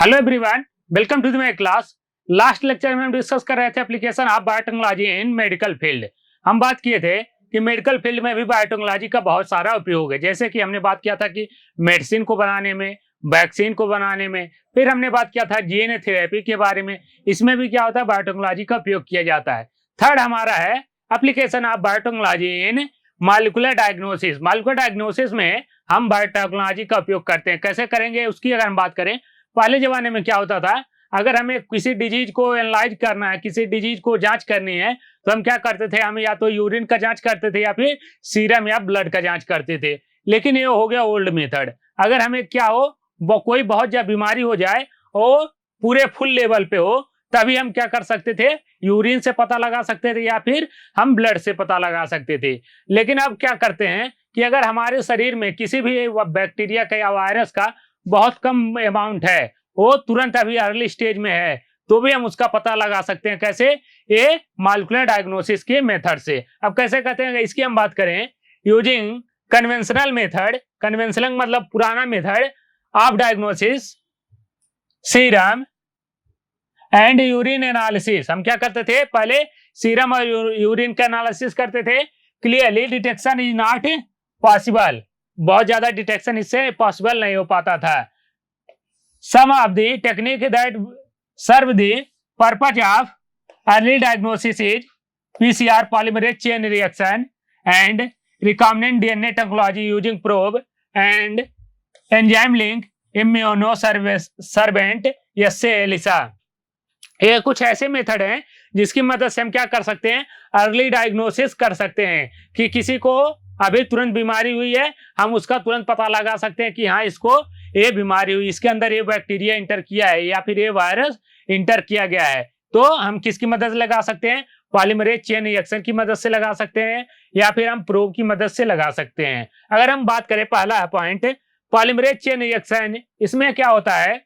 Hello everyone, welcome to the my class. Last lecture में हम discuss कर रहे थे application of biotechnology in medical field. हम बात किए थे कि मेडिकल फील्ड में भी बायोटेक्नोलॉजी का बहुत सारा उपयोग है। जैसे कि हमने बात किया था कि मेडिसिन को बनाने में, वैक्सीन को बनाने में, फिर हमने बात किया था डीएनए थेरेपी के बारे में। इसमें भी क्या होता है, बायोटेक्नोलॉजी का उपयोग किया जाता है। थर्ड हमारा है application of biotechnology in molecular diagnosis. Molecular diagnosis में हम बायोटेक्नोलॉजी का उपयोग करते हैं। कैसे करेंगे उसकी अगर हम बात करें, पहले जमाने में क्या होता था, अगर हमें किसी डिजीज को एनालाइज करना है, किसी डिजीज को जांच करनी है, तो हम क्या करते थे, हम या तो यूरिन का जांच करते थे या फिर सीरम या ब्लड का जांच करते थे। लेकिन ये हो गया ओल्ड मेथड। अगर हमें क्या हो, कोई बहुत ज्यादा बीमारी हो जाए और पूरे फुल लेवल पे हो, तभी हम क्या कर सकते थे, यूरिन से पता लगा सकते थे या फिर हम ब्लड से पता लगा सकते थे। लेकिन अब क्या करते हैं कि अगर हमारे शरीर में किसी भी बैक्टीरिया का या वायरस का बहुत कम अमाउंट है, वो तुरंत अभी अर्ली स्टेज में है, तो भी हम उसका पता लगा सकते हैं। कैसे? ये मॉलिक्यूलर डायग्नोसिस के मेथड से। अब कैसे कहते हैं इसकी हम बात करें, यूजिंग कन्वेंशनल मेथड। कन्वेंशनल मतलब पुराना method of diagnosis, serum and urine analysis. हम क्या करते थे, पहले सीरम और यूरिन का एनालिसिस करते थे। Clearly detection is not possible, बहुत ज्यादा डिटेक्शन इससे पॉसिबल नहीं हो पाता था। Some of the technique that serve the purpose of early diagnosis is PCR, polymerase chain reaction and recombinant DNA technology using probe and enzyme linked immunosorbent assay ELISA. ये कुछ ऐसे method हैं जिसकी मदद से हम क्या कर सकते हैं, अर्ली डायग्नोसिस कर सकते हैं कि किसी को अभी तुरंत बीमारी हुई है, हम उसका तुरंत पता लगा सकते हैं कि हाँ इसको ये बीमारी हुई, इसके अंदर ये बैक्टीरिया इंटर किया है या फिर ये वायरस इंटर किया गया है। तो हम किसकी मदद से लगा सकते हैं, पॉलीमरेज चेन रिएक्शन की मदद से लगा सकते हैं या फिर हम प्रोब की मदद से लगा सकते हैं। अगर हम बात करें पहला पॉइंट पॉलीमरेज चेन रिएक्शन, इसमें क्या होता है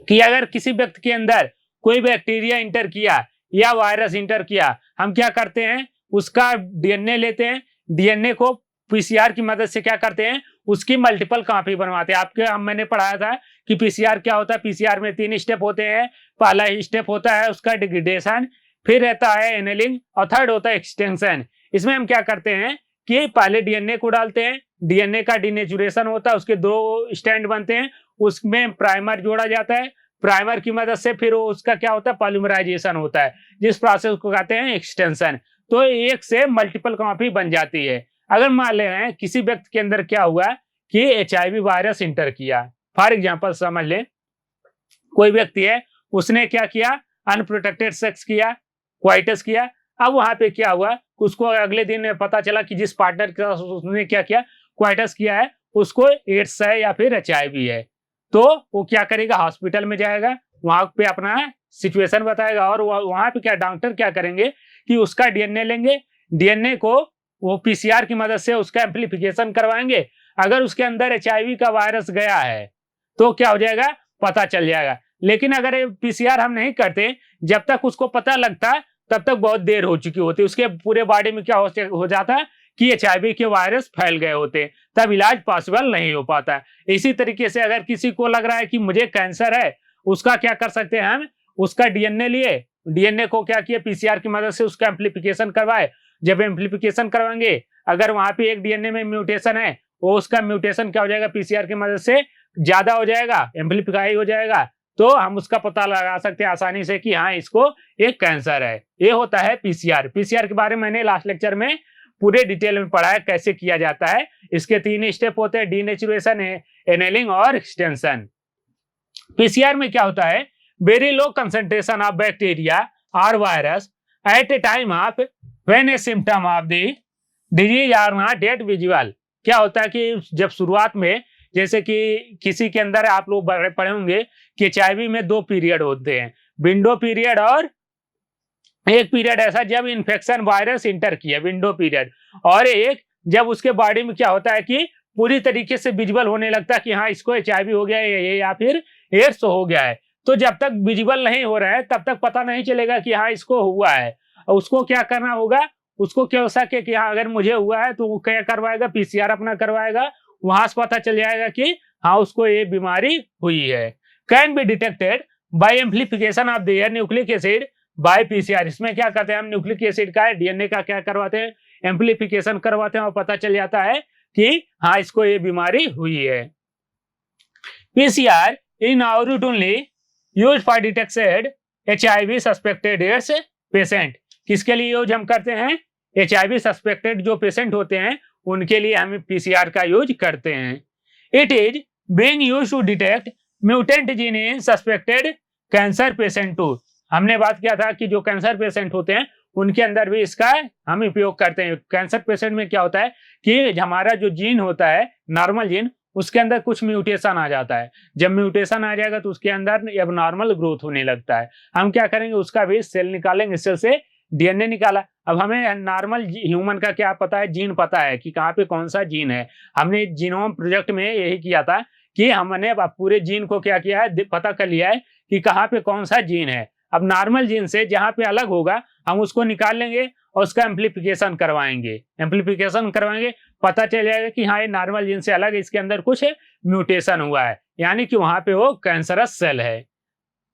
कि अगर किसी व्यक्ति के अंदर कोई बैक्टीरिया इंटर किया या वायरस इंटर किया, हम क्या करते हैं, उसका डीएनए लेते हैं। डीएनए को पीसीआर की मदद से क्या करते हैं, उसकी मल्टीपल कॉपी बनवाते हैं। आपके मैंने पढ़ाया था कि पीसीआर क्या होता है। पीसीआर में 3 स्टेप होते हैं। पहला ही स्टेप होता है उसका डिग्रेडेशन, फिर रहता है एनेलिंग और थर्ड होता है एक्सटेंशन। इसमें हम क्या करते हैं कि पहले डीएनए को डालते हैं, डीएनए का डिनेचुरेशन होता है, उसके 2 स्टैंड बनते हैं, उसमें प्राइमर जोड़ा जाता है। प्राइमर की मदद से फिर उसका क्या होता है, पॉलीमराइजेशन होता है, जिस प्रोसेस को कहते हैं एक्सटेंशन। तो एक से मल्टीपल कॉपी बन जाती है। अगर मान ले रहे हैं किसी व्यक्ति के अंदर क्या हुआ कि एचआईवी वायरस इंटर किया, फॉर एग्जांपल समझ ले कोई व्यक्ति है, उसने क्या किया, अनप्रोटेक्टेड सेक्स किया, क्वाइटस किया। अब वहां पे क्या हुआ, उसको अगले दिन पता चला कि जिस पार्टनर के साथ उसने क्या किया, क्वाइटस किया है, उसको एड्स है या फिर एचआईवी है। तो वो क्या करेगा, हॉस्पिटल में जाएगा, वहां पे अपना सिचुएशन बताएगा और वहां पे क्या डॉक्टर क्या करेंगे कि उसका डीएनए लेंगे, डीएनए को वो पीसीआर की मदद से उसका एम्प्लीफिकेशन करवाएंगे। अगर उसके अंदर एचआईवी का वायरस गया है तो क्या हो जाएगा, पता चल जाएगा। लेकिन अगर पीसीआर हम नहीं करते, जब तक उसको पता लगता तब तक बहुत देर हो चुकी होती, उसके पूरे बॉडी में क्या हो जाता है कि एचआईवी के वायरस फैल गए होते, तब इलाज पॉसिबल नहीं हो पाता। इसी तरीके से अगर किसी को लग रहा है कि मुझे कैंसर है, उसका क्या कर सकते हैं हम, उसका डीएनए लिए, डीएनए को क्या किया, पीसीआर की मदद से उसका एम्प्लीफिकेशन करवाए। जब एम्प्लीफिकेशन करवाएंगे, अगर वहां पे एक डीएनए में म्यूटेशन है, वो उसका म्यूटेशन क्या हो जाएगा, पीसीआर की मदद से ज्यादा हो जाएगा, एम्प्लीफाई हो जाएगा, तो हम उसका पता लगा सकते हैं आसानी से कि हाँ इसको एक कैंसर है। ये होता है पीसीआर। पीसीआर के बारे में मैंने लास्ट लेक्चर में पूरे डिटेल में पढ़ा है कैसे किया जाता है। इसके 3 स्टेप होते हैं, डीनेचुरेशन, एनेलिंग और एक्सटेंशन। पीसीआर में क्या होता है, very low concentration of bacteria और virus at a time of when a symptom of the disease are not yet visual. क्या होता है कि जब शुरुआत में, जैसे कि किसी के अंदर आप लोग पढ़े होंगे कि एचआईवी में 2 पीरियड होते हैं, विंडो पीरियड और एक पीरियड ऐसा जब इन्फेक्शन वायरस इंटर किया, विंडो पीरियड, और एक जब उसके बॉडी में क्या होता है कि पूरी तरीके से विजिबल होने लगता है कि हाँ इसको एचआईवी हो गया है या फिर एड्स हो गया है। तो जब तक विजिबल नहीं हो रहा है तब तक पता नहीं चलेगा कि हाँ इसको हुआ है। और उसको क्या करना होगा, उसको क्या हो सके कि हाँ अगर मुझे हुआ है तो वो क्या करवाएगा, पीसीआर अपना करवाएगा, वहां से पता चल जाएगा कि हाँ उसको ये बीमारी हुई है। Can be detected by amplification of their nucleic acid by PCR. इसमें क्या करते हैं हम, न्यूक्लिक एसिड का डीएनए का क्या करवाते हैं, एम्प्लीफिकेशन करवाते हैं और पता चल जाता है कि हाँ इसको ये बीमारी हुई है। PCR in only use for detected HIV suspected ads patient. किसके लिए यूज हम करते हैं, HIV सस्पेक्टेड जो पेशेंट होते हैं उनके लिए हम पीसीआर का यूज करते हैं। It is being used to detect mutant gene in suspected cancer patient too. हमने बात किया था कि जो कैंसर पेशेंट होते हैं उनके अंदर भी इसका हम उपयोग करते हैं। कैंसर पेशेंट में क्या होता है कि हमारा जो जीन होता है नॉर्मल जीन, उसके अंदर कुछ म्यूटेशन आ जाता है। जब म्यूटेशन आ जाएगा तो उसके अंदर अब नॉर्मल ग्रोथ होने लगता है। हम क्या करेंगे, उसका भी सेल निकालेंगे, सेल से डीएनए निकाला। अब हमें नॉर्मल ह्यूमन का क्या पता है, जीन पता है कि कहाँ पे कौन सा जीन है। हमने जीनोम प्रोजेक्ट में यही किया था कि हमने पूरे जीन को क्या किया है, पता कर लिया है कि कहाँ पे कौन सा जीन है। अब नॉर्मल जीन से जहाँ पे अलग होगा हम उसको निकाल लेंगे और उसका एम्प्लीफिकेशन करवाएंगे। एम्प्लीफिकेशन करवाएंगे, पता चल जाएगा कि हाँ ये नॉर्मल जीन से अलग है, इसके अंदर कुछ म्यूटेशन हुआ है, यानी कि वहां पे वो कैंसरस सेल है।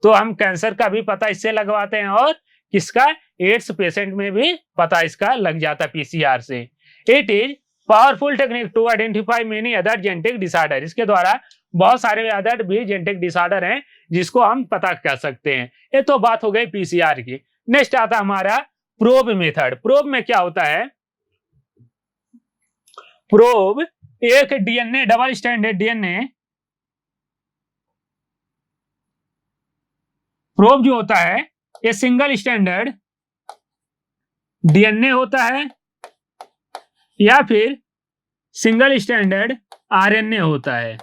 तो हम कैंसर का भी पता इससे लगवाते हैं और किसका, एड्स पेशेंट में भी पता इसका लग जाता है पीसीआर से। It is powerful technique to identify many other genetic disorder. इसके द्वारा बहुत सारे अदर भी जेनेटिक डिसऑर्डर हैं जिसको हम पता कर सकते हैं। ये तो बात हो गई पीसीआर की। नेक्स्ट आता हमारा प्रोब मेथड। प्रोब में क्या होता है, प्रोब एक DNA double standard DNA, probe जो होता है ये सिंगल स्टैंडर्ड डीएनए होता है या फिर सिंगल स्टैंडर्ड आरएनए होता है।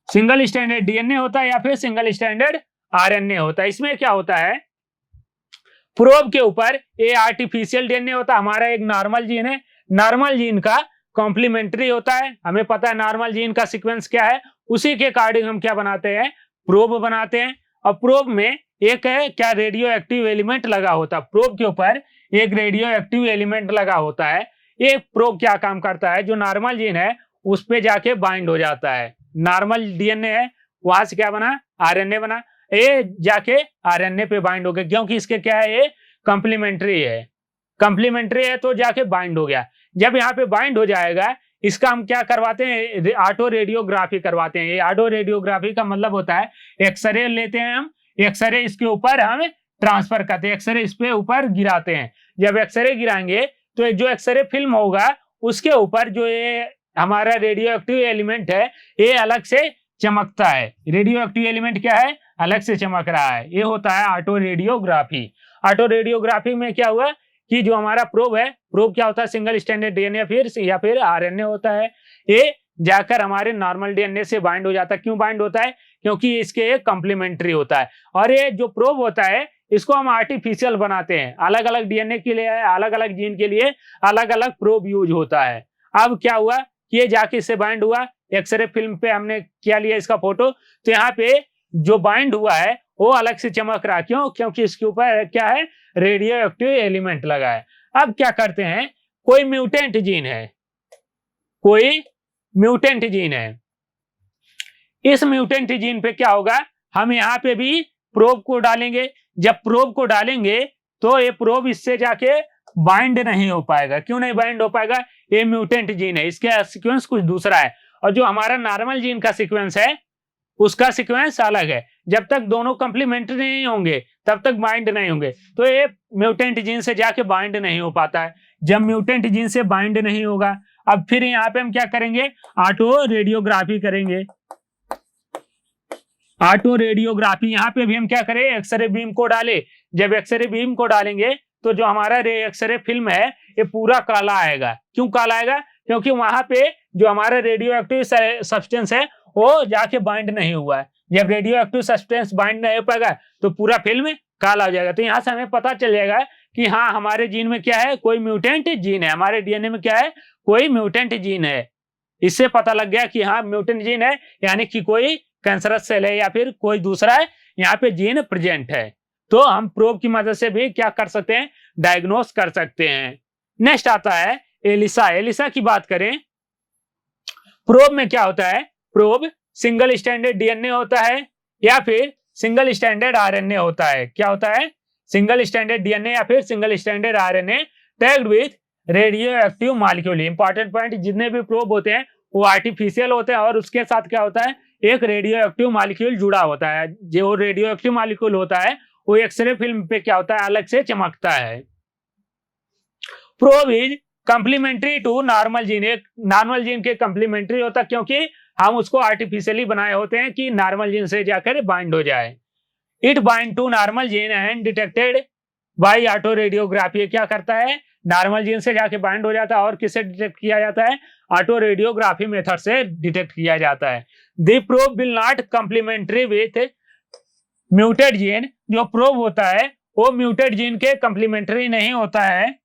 सिंगल स्टैंडर्ड डीएनए होता है या फिर सिंगल स्टैंडर्ड आरएनए होता है। इसमें क्या होता है, प्रोब के ऊपर ये आर्टिफिशियल डीएनए होता है, हमारा एक नॉर्मल जीन है, नॉर्मल जीन का कॉम्प्लीमेंट्री होता है। हमें पता है नॉर्मल जीन का सीक्वेंस क्या है, उसी के अकॉर्डिंग हम क्या बनाते हैं, प्रोब बनाते हैं। और प्रोब में एक है क्या, रेडियो एक्टिव एलिमेंट लगा होता है। प्रोब के ऊपर एक रेडियो एक्टिव एलिमेंट लगा होता है। ये प्रोब क्या काम करता है, जो नॉर्मल जीन है उस पे जाके बाइंड हो जाता है। नॉर्मल डीएनए है, वहां से क्या बना, आरएनए बना, ये जाके आरएनए पे बाइंड हो गया, क्योंकि इसके क्या है, ये कॉम्प्लीमेंट्री है। कॉम्प्लीमेंट्री है तो जाके बाइंड हो गया। जब यहाँ पे बाइंड हो जाएगा, इसका हम क्या करवाते हैं, ऑटो रेडियोग्राफी करवाते हैं। ये ऑटो रेडियोग्राफी का मतलब होता है एक्सरे लेते हैं हम, एक्सरे इसके ऊपर हम ट्रांसफर करते हैं, एक्सरे इस पे ऊपर गिराते हैं। जब एक्सरे गिराएंगे तो जो एक्सरे फिल्म होगा उसके ऊपर जो ये हमारा रेडियो एक्टिव एलिमेंट है ये अलग से चमकता है। रेडियो एक्टिव एलिमेंट क्या है, अलग से चमक रहा है, ये होता है ऑटो रेडियोग्राफी। ऑटो रेडियोग्राफी में क्या हुआ कि जो हमारा प्रोब है, प्रोब क्या होता है, सिंगल स्टैंडर्ड डीएनए या फिर आरएनए होता है। ये जाकर हमारे नॉर्मल डीएनए से बाइंड हो जाता है। क्यों बाइंड होता है, क्योंकि इसके कॉम्प्लीमेंट्री होता है। और ये जो प्रोब होता है इसको हम आर्टिफिशियल बनाते हैं। अलग अलग डीएनए के लिए, अलग अलग जीन के लिए अलग अलग प्रोब यूज होता है। अब क्या हुआ कि ये जाके इससे बाइंड हुआ, एक्सरे फिल्म पे हमने क्या लिया इसका फोटो, तो यहाँ पे जो बाइंड हुआ है वो अलग से चमक रहा। क्यों, क्योंकि इसके ऊपर क्या है, रेडियो एक्टिव एलिमेंट लगा है। अब क्या करते हैं, कोई म्यूटेंट जीन है, कोई म्यूटेंट जीन है, इस म्यूटेंट जीन पे क्या होगा, हम यहाँ पे भी प्रोब को डालेंगे। जब प्रोब को डालेंगे तो ये प्रोब इससे जाके बाइंड नहीं हो पाएगा। क्यों नहीं बाइंड हो पाएगा, ये म्यूटेंट जीन है, इसका सीक्वेंस कुछ दूसरा है। और जो हमारा नॉर्मल जीन का सीक्वेंस है उसका सीक्वेंस अलग है। जब तक दोनों कंप्लीमेंट्री नहीं होंगे तब तक बाइंड नहीं होंगे, तो ये म्यूटेंट जीन से जाके बाइंड नहीं हो पाता है। जब म्यूटेंट जीन से बाइंड नहीं होगा, अब फिर यहाँ पे हम क्या करेंगे, ऑटो रेडियोग्राफी करेंगे। ऑटो रेडियोग्राफी, यहाँ पे भी हम क्या करें, एक्सरे बीम को डाले। जब एक्सरे बीम को डालेंगे तो जो हमारा एक्सरे फिल्म है ये पूरा काला आएगा। क्यों काला आएगा, क्योंकि वहां पे जो हमारा रेडियो एक्टिव सब्सटेंस है वो जाके बाइंड नहीं हुआ है। जब रेडियो एक्टिव सब्सटेंस बाइंड नहीं हो पाएगा तो पूरा फिल्म काला हो जाएगा। तो यहाँ से हमें पता चल जाएगा कि हाँ हमारे जीन में क्या है, कोई म्यूटेंट जीन है, हमारे डीएनए में क्या है, कोई म्यूटेंट जीन है। इससे पता लग गया कि हाँ म्यूटेंट जीन है, यानी कि कोई कैंसरस सेल है या फिर कोई दूसरा है यहाँ पे जीन प्रेजेंट है। तो हम प्रोब की मदद से भी क्या कर सकते हैं, डायग्नोस कर सकते हैं। नेक्स्ट आता है एलिसा। एलिसा की बात करें, प्रोब में क्या होता है, प्रोब सिंगल स्टैंडर्ड डीएनए होता है या फिर सिंगल स्टैंडर्ड आरएनए होता है। क्या होता है? सिंगल स्टैंडर्ड डीएनए या फिर single standard RNA tagged with radio active molecule. Important point, जितने भी प्रोब होते हैं वो आर्टिफिशियल होते हैं और उसके साथ क्या होता है, एक रेडियो एक्टिव मॉलिक्यूल जुड़ा होता है। जो रेडियो एक्टिव मॉलिक्यूल होता है वो एक्सरे फिल्म पे क्या होता है, अलग से चमकता है। Probe is complementary to normal gene. एक नॉर्मल जीन के कंप्लीमेंट्री होता है क्योंकि हम उसको आर्टिफिशियली बनाए होते हैं कि नॉर्मल जीन से जाकर बाइंड हो जाए। It bind to normal gene and detected by auto radiography. क्या करता है, नॉर्मल जीन से जाके बाइंड हो जाता है और किससे डिटेक्ट किया जाता है, ऑटो रेडियोग्राफी मेथड से डिटेक्ट किया जाता है। The probe will not complementary with muted gene. जो प्रोब होता है वो म्यूटेड जीन के कंप्लीमेंट्री नहीं होता है।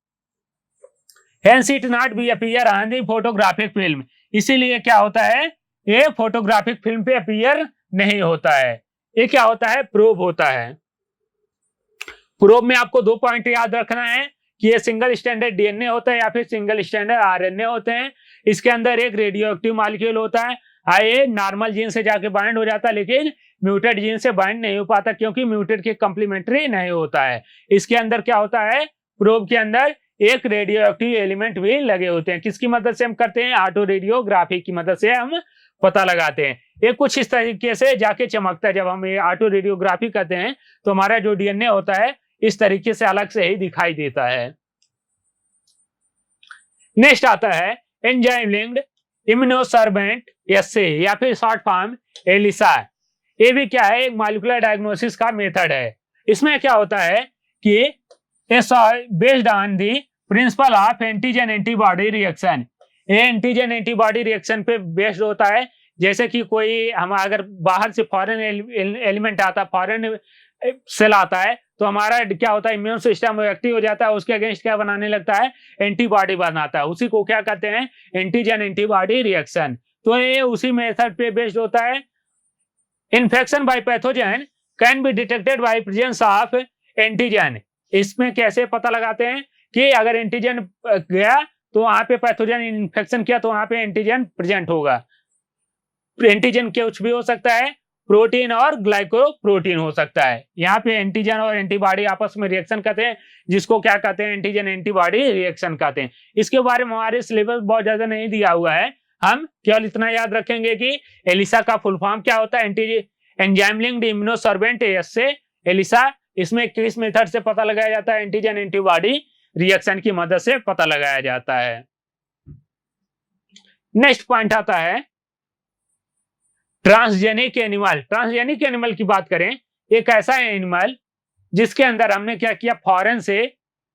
Hence it not be appear on the photographic film। इसीलिए क्या होता है, ये फोटोग्राफिक फिल्म पे अपीयर नहीं होता है। ये क्या होता है, प्रोब होता है। प्रोब में आपको 2 पॉइंट याद रखना है कि ये सिंगल स्टैंडर्ड डीएनए होता है या फिर सिंगल स्टैंडर्ड आरएनए होते हैं। इसके अंदर एक रेडियो एक्टिव मॉलिक्यूल होता है। ये नॉर्मल जीन से जाके बाइंड हो जाता है लेकिन म्यूटेड जीन से बाइंड नहीं हो पाता क्योंकि म्यूटेड के कंप्लीमेंट्री नहीं होता है। इसके अंदर क्या होता है, प्रोब के अंदर एक रेडियो एक्टिव एलिमेंट भी लगे होते हैं। किसकी मदद से हम करते हैं, ऑटो रेडियोग्राफी की मदद से हम पता लगाते हैं। ये कुछ इस तरीके से जाके चमकता है। जब हम ये ऑटो रेडियोग्राफी करते हैं तो हमारा जो डीएनए होता है इस तरीके से अलग से ही दिखाई देता है। नेक्स्ट आता है एंजाइम लिंक्ड इम्यूनोसर्वेंट एस्से या फिर शॉर्ट फॉर्म एलिसा। ये भी क्या है, एक मॉलिक्यूलर डायग्नोसिस का मेथड है। इसमें क्या होता है कि based on the principle of antigen antibody reaction. ये एंटीजन एंटीबॉडी रिएक्शन पे बेस्ड होता है। जैसे कि कोई हम अगर बाहर से फॉरेन एलिमेंट आता है, फॉरेन सेल आता है, तो हमारा क्या होता है, इम्यून सिस्टम एक्टिव हो जाता है, उसके अगेंस्ट क्या बनाने लगता है, एंटीबॉडी बनाता है। उसी को क्या कहते हैं, एंटीजन एंटीबॉडी रिएक्शन। तो ये उसी मेथड पे बेस्ड होता है। Infection by pathogen can be detected by presence of antigen. इसमें कैसे पता लगाते हैं कि अगर एंटीजन गया तो वहां पे पैथोजन इन्फेक्शन किया तो वहां पे एंटीजन प्रेजेंट होगा। एंटीजन कुछ भी हो सकता है, प्रोटीन और ग्लाइकोप्रोटीन हो सकता है। यहाँ पे एंटीजन और एंटीबॉडी आपस में रिएक्शन करते हैं, जिसको क्या कहते हैं, एंटीजन एंटीबॉडी रिएक्शन कहते हैं। इसके बारे में हमारे सिलेबस बहुत ज्यादा नहीं दिया हुआ है। हम केवल इतना याद रखेंगे कि एलिसा का फुल फॉर्म क्या होता है, एंजाइम लिंक्ड इम्यूनोसर्वेंट एस्से एलिसा। इसमें किस मेथड से पता लगाया जाता है, एंटीजन एंटीबॉडी रिएक्शन की मदद से पता लगाया जाता है। नेक्स्ट पॉइंट आता है ट्रांसजेनिक एनिमल। ट्रांसजेनिक एनिमल की बात करें, एक ऐसा एनिमल जिसके अंदर हमने क्या किया, फॉरेन से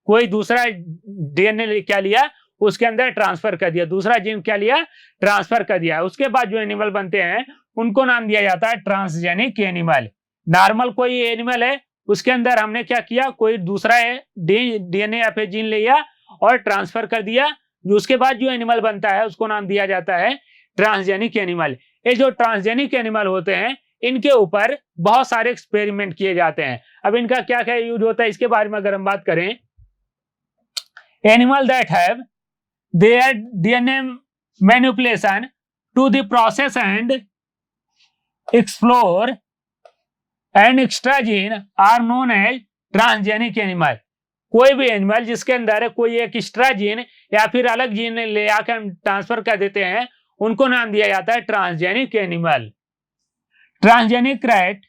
कोई दूसरा डीएनए क्या लिया, उसके अंदर ट्रांसफर कर दिया, दूसरा जीन क्या लिया, ट्रांसफर कर दिया। उसके बाद जो एनिमल बनते हैं उनको नाम दिया जाता है ट्रांसजेनिक एनिमल। नॉर्मल कोई एनिमल है, उसके अंदर हमने क्या किया, कोई दूसरा डीएनए या फिर जीन लिया और ट्रांसफर कर दिया। उसके बाद जो एनिमल बनता है उसको नाम दिया जाता है ट्रांसजेनिक एनिमल। ये जो ट्रांसजेनिक एनिमल होते हैं इनके ऊपर बहुत सारे एक्सपेरिमेंट किए जाते हैं। अब इनका क्या क्या यूज होता है इसके बारे में अगर हम बात करें, animal that have their DNA manipulation to the process and explore and extra gene are known as transgenic animal. कोई भी एनिमल जिसके अंदर कोई एक एक्स्ट्रा जीन या फिर अलग जीन ले आकर हम ट्रांसफर कर देते हैं उनको नाम दिया जाता है transgenic animal. Transgenic rat,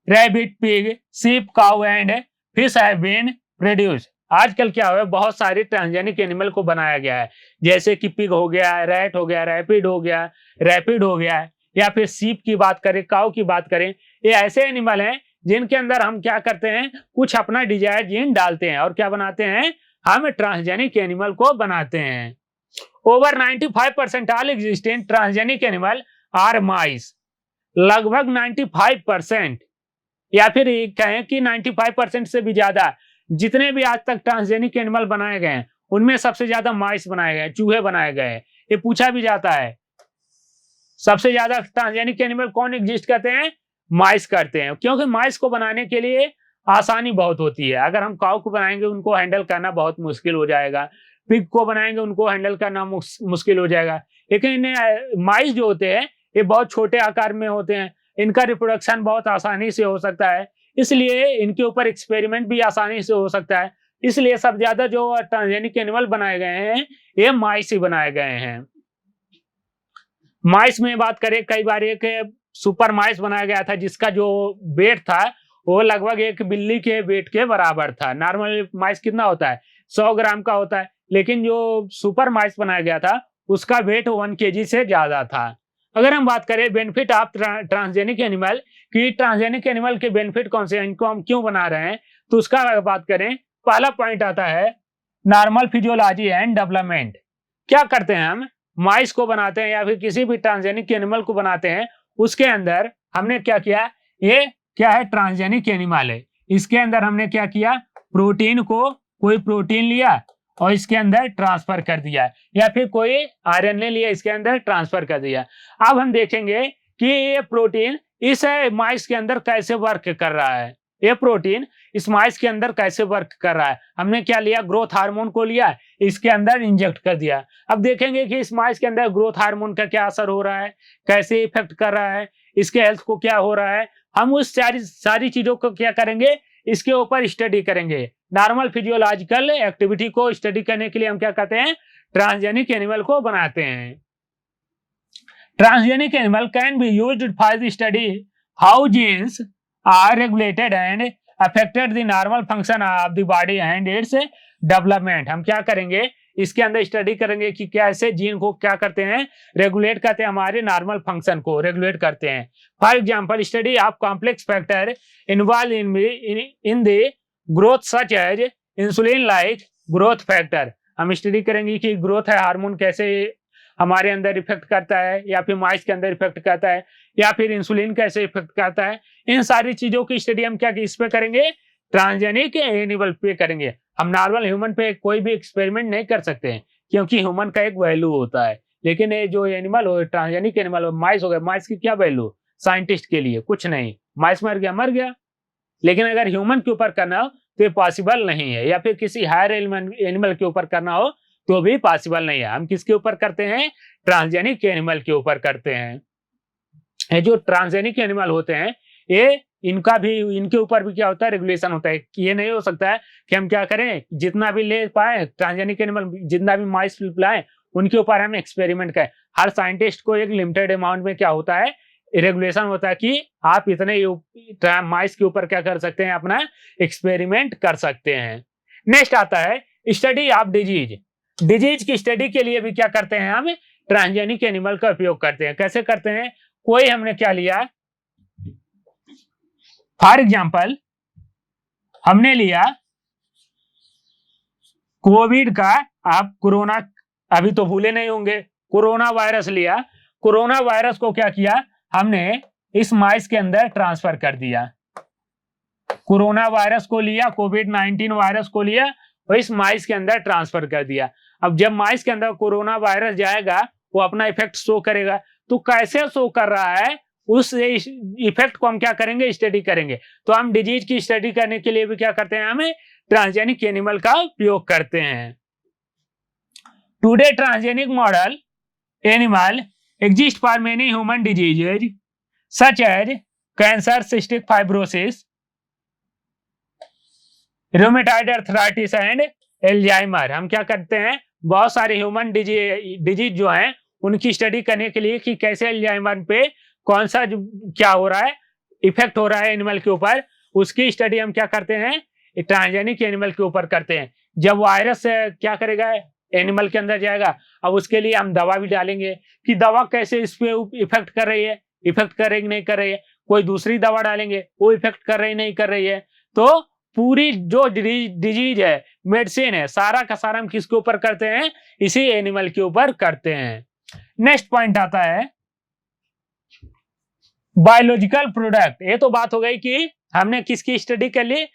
rabbit, pig, sheep, cow and fish have been produced. आजकल क्या हुआ है, बहुत सारे ट्रांसजेनिक एनिमल को बनाया गया है, जैसे कि पिग हो गया, रैट हो गया, रैपिड हो गया, रैपिड हो गया, या फिर सीप की बात करें, काउ की बात करें। ये ऐसे एनिमल हैं जिनके अंदर हम क्या करते हैं, कुछ अपना डिजायर्ड जीन डालते हैं और क्या बनाते हैं, हम ट्रांसजेनिक एनिमल को बनाते हैं। Over 95% all existing transgenic animal are mice. लगभग 95% या फिर कहें कि 95% से भी ज्यादा जितने भी आज तक ट्रांसजेनिक एनिमल बनाए गए हैं उनमें सबसे ज्यादा माइस बनाए गए, चूहे बनाए गए। ये पूछा भी जाता है सबसे ज्यादा ट्रांसजेनिक एनिमल कौन एग्जिस्ट करते हैं, माइस करते हैं, क्योंकि माइस को बनाने के लिए आसानी बहुत होती है। अगर हम काऊ को बनाएंगे उनको हैंडल करना बहुत मुश्किल हो जाएगा, पिग को बनाएंगे उनको हैंडल करना मुश्किल हो जाएगा। लेकिन माइस जो होते हैं ये बहुत छोटे आकार में होते हैं, इनका रिप्रोडक्शन बहुत आसानी से हो सकता है, इसलिए इनके ऊपर एक्सपेरिमेंट भी आसानी से हो सकता है। इसलिए सबसे ज्यादा जो ट्रांसजेनिक एनिमल बनाए गए हैं ये माइस ही बनाए गए हैं। माइस में बात करें, कई बार एक सुपर माइस बनाया गया था जिसका जो वेट था वो लगभग एक बिल्ली के वेट के बराबर था। नॉर्मल माइस कितना होता है, 100 ग्राम का होता है, लेकिन जो सुपर माइस बनाया गया था उसका वेट 1 केजी से ज्यादा था। अगर हम बात करें बेनिफिट ऑफ ट्रांसजेनिक एनिमल, कि ट्रांसजेनिक एनिमल के बेनिफिट कौन से हैं, इनको हम क्यों बना रहे हैं, तो उसका अगर बात करें, पहला पॉइंट आता है नॉर्मल फिजियोलॉजी एंड डेवलपमेंट। क्या करते हैं हम, माइस को बनाते हैं या फिर किसी भी ट्रांसजेनिक एनिमल को बनाते हैं, उसके अंदर हमने क्या किया, ये क्या है, ट्रांसजेनिक एनिमल है, इसके अंदर हमने क्या किया, प्रोटीन को, कोई प्रोटीन लिया और इसके अंदर ट्रांसफर कर दिया, या फिर कोई आरएनए लिया इसके अंदर ट्रांसफर कर दिया। अब हम देखेंगे कि ये प्रोटीन इस माइस के अंदर कैसे वर्क कर रहा है, ये प्रोटीन इस माइस के अंदर कैसे वर्क कर रहा है। हमने क्या लिया, ग्रोथ हार्मोन को लिया, इसके अंदर इंजेक्ट कर दिया। अब देखेंगे कि इस माइस के अंदर ग्रोथ हार्मोन का क्या असर हो रहा है, कैसे इफेक्ट कर रहा है, इसके हेल्थ को क्या हो रहा है। हम उस सारी चीजों को क्या करेंगे, इसके ऊपर स्टडी करेंगे। नॉर्मल फिजियोलॉजिकल एक्टिविटी को स्टडी करने के लिए हम क्या करते हैं, ट्रांसजेनिक एनिमल को बनाते हैं। Transgenic animal can be used for the study how genes are regulated and affected the normal function of the body and its development। हम क्या करेंगे, इसके अंदर स्टडी करेंगे कि कैसे जीन को क्या करते हैं, रेगुलेट करते हैं, हमारे नॉर्मल फंक्शन को रेगुलेट करते हैं। For example, study of complex factor involve in the growth such as insulin like growth factor. हम स्टडी करेंगे कि ग्रोथ है हार्मोन कैसे हमारे अंदर इफेक्ट करता है, या फिर माइस के अंदर इफेक्ट करता है, या फिर इंसुलिन कैसे इफेक्ट करता है। इन सारी चीजों की स्टडी हम क्या इस पे करेंगे, ट्रांसजेनिक एनिमल पे करेंगे। हम नॉर्मल ह्यूमन पे कोई भी एक्सपेरिमेंट नहीं कर सकते हैं, क्योंकि ह्यूमन का एक वैल्यू होता है, लेकिन ये जो एनिमल हो, ट्रांसजेनिक एनिमल हो, माइस हो गया, माइस की क्या वैल्यू साइंटिस्ट के लिए, कुछ नहीं, माइस मर गया मर गया। लेकिन अगर ह्यूमन के ऊपर करना हो तो ये पॉसिबल नहीं है, या फिर किसी हायर एनिमल के ऊपर करना हो तो भी पॉसिबल नहीं है। हम किसके ऊपर करते हैं, ट्रांसजेनिक एनिमल के ऊपर करते हैं। ये जो ट्रांसजेनिक एनिमल होते हैं, ये इनका भी, इनके ऊपर भी क्या होता है, रेगुलेशन होता है। ये नहीं हो सकता है कि हम क्या करें, जितना भी ले पाए ट्रांसजेनिक एनिमल, जितना भी माइस लाए उनके ऊपर हम एक्सपेरिमेंट करें। हर साइंटिस्ट को एक लिमिटेड अमाउंट में क्या होता है, रेगुलेशन होता है कि आप इतने माइस के ऊपर क्या कर सकते हैं, अपना एक्सपेरिमेंट कर सकते हैं। नेक्स्ट आता है स्टडी ऑफ डिजीज। डिजीज की स्टडी के लिए भी क्या करते हैं, हम ट्रांसजेनिक एनिमल का उपयोग करते हैं। कैसे करते हैं, कोई हमने क्या लिया, फॉर एग्जांपल हमने लिया कोविड का, आप कोरोना अभी तो भूले नहीं होंगे, कोरोना वायरस लिया। कोरोना वायरस को क्या किया, हमने इस माइस के अंदर ट्रांसफर कर दिया। कोरोना वायरस को लिया, कोविड-19 वायरस को लिया और इस माइस के अंदर ट्रांसफर कर दिया। अब जब माइस के अंदर कोरोना वायरस जाएगा वो अपना इफेक्ट शो करेगा, तो कैसे शो कर रहा है उस इफेक्ट को हम क्या करेंगे, स्टडी करेंगे। तो हम डिजीज की स्टडी करने के लिए भी क्या करते हैं, हमें ट्रांसजेनिक एनिमल का उपयोग करते हैं। Today transgenic model animal exist for many human diseases such as cancer, cystic fibrosis, rheumatoid arthritis and Alzheimer। हम क्या करते हैं, बहुत सारे ह्यूमन डिजीज जो हैं उनकी स्टडी करने के लिए कि कैसे अल्जाइमर पे कौन सा क्या हो रहा है, इफेक्ट हो रहा है एनिमल के ऊपर, उसकी स्टडी हम क्या करते हैं, ट्रांसजेनिक एनिमल के ऊपर करते हैं। जब वायरस क्या करेगा, एनिमल के अंदर जाएगा, अब उसके लिए हम दवा भी डालेंगे कि दवा कैसे इस पे इफेक्ट कर रही है, इफेक्ट कर रही नहीं कर रही है। कोई दूसरी दवा डालेंगे वो इफेक्ट कर रही नहीं कर रही है। तो पूरी जो डिजीज है, मेडिसिन है, सारा का सारा हम किसके ऊपर करते हैं, इसी एनिमल के ऊपर करते हैं। नेक्स्ट पॉइंट आता है बायोलॉजिकल प्रोडक्ट। ये तो बात हो गई कि हमने किसकी स्टडी कर ली,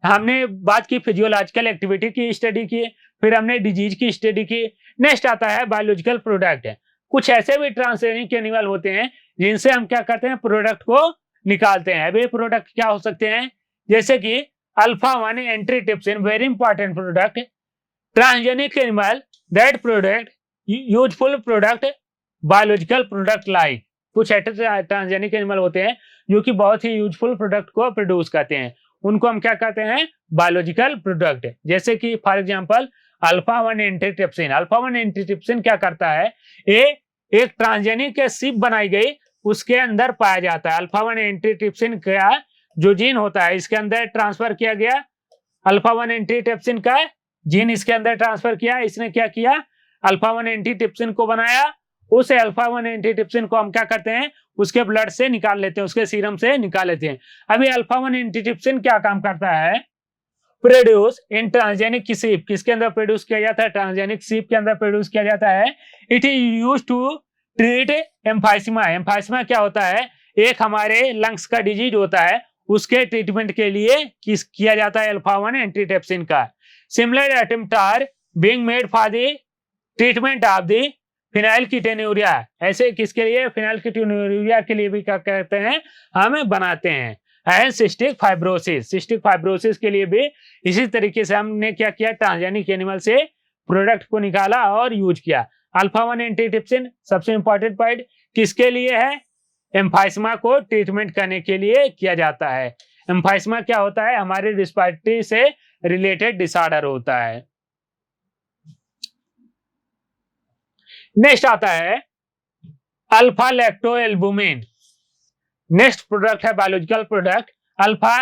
हमने बात की फिजियोलॉजिकल एक्टिविटी की स्टडी की, फिर हमने डिजीज की स्टडी की। नेक्स्ट आता है बायोलॉजिकल प्रोडक्ट। कुछ ऐसे भी ट्रांसजेनिक एनिमल होते हैं जिनसे हम क्या करते हैं, प्रोडक्ट को निकालते हैं। वे प्रोडक्ट क्या हो सकते हैं, जैसे कि alpha one antitrypsin, very important product. Transgenic animal that product useful product biological product like. कुछ ऐसे ट्रांसजेनिक एनिमल होते हैं जो कि बहुत ही यूजफुल प्रोडक्ट को प्रोड्यूस करते हैं, उनको हम क्या कहते हैं, बायोलॉजिकल प्रोडक्ट। जैसे कि for example alpha 1 antitrypsin. Alpha 1 antitrypsin क्या करता है, ये एक ट्रांसजेनिक सिप बनाई गई उसके अंदर पाया जाता है। अल्फा 1 एंटीट्रिप्सिन का जो जीन होता है इसके अंदर ट्रांसफर किया गया, अल्फा 1 एंटीट्रिप्सिन का जीन इसके अंदर ट्रांसफर किया, इसने क्या किया, अल्फा 1 एंटीट्रिप्सिन को बनाया। उस अल्फा 1 एंटीट्रिप्सिन को हम क्या करते हैं, उसके ब्लड से निकाल लेते हैं, उसके सीरम से निकाल लेते हैं। अभी अल्फा 1 एंटीट्रिप्सिन क्या काम करता है, प्रोड्यूस इन ट्रांसजेनिक सीप। किसके अंदर प्रोड्यूस किया जाता है, ट्रांसजेनिक सीप के अंदर प्रोड्यूस किया जाता है। It is used to treat emphysema. Emphysema क्या होता है, एक हमारे लंग्स का डिजीज होता है, उसके ट्रीटमेंट के लिए किया जाता है अल्फा 1 एंटीट्रिप्सिन का। Similar attempt are being made for the treatment of the phenylketonuria. ऐसे किसके लिए, फिनाइलकीटोन्यूरिया के लिए भी क्या कहते हैं, हम बनाते हैं। And cystic fibrosis, cystic fibrosis के लिए भी इसी तरीके से हमने क्या किया, ट्रांसजेनिक एनिमल से प्रोडक्ट को निकाला और यूज किया। अल्फा 1 एंटीट्रिप्सिन सबसे इंपॉर्टेंट पॉइंट किसके लिए है, एम्फाइसमा को ट्रीटमेंट करने के लिए किया जाता है। एम्फाइसमा क्या होता है, हमारे रिस्पिरेटरी से रिलेटेड डिसऑर्डर होता है। नेक्स्ट आता है अल्फा लैक्टोएल्बुमिन। नेक्स्ट प्रोडक्ट है बायोलॉजिकल प्रोडक्ट अल्फा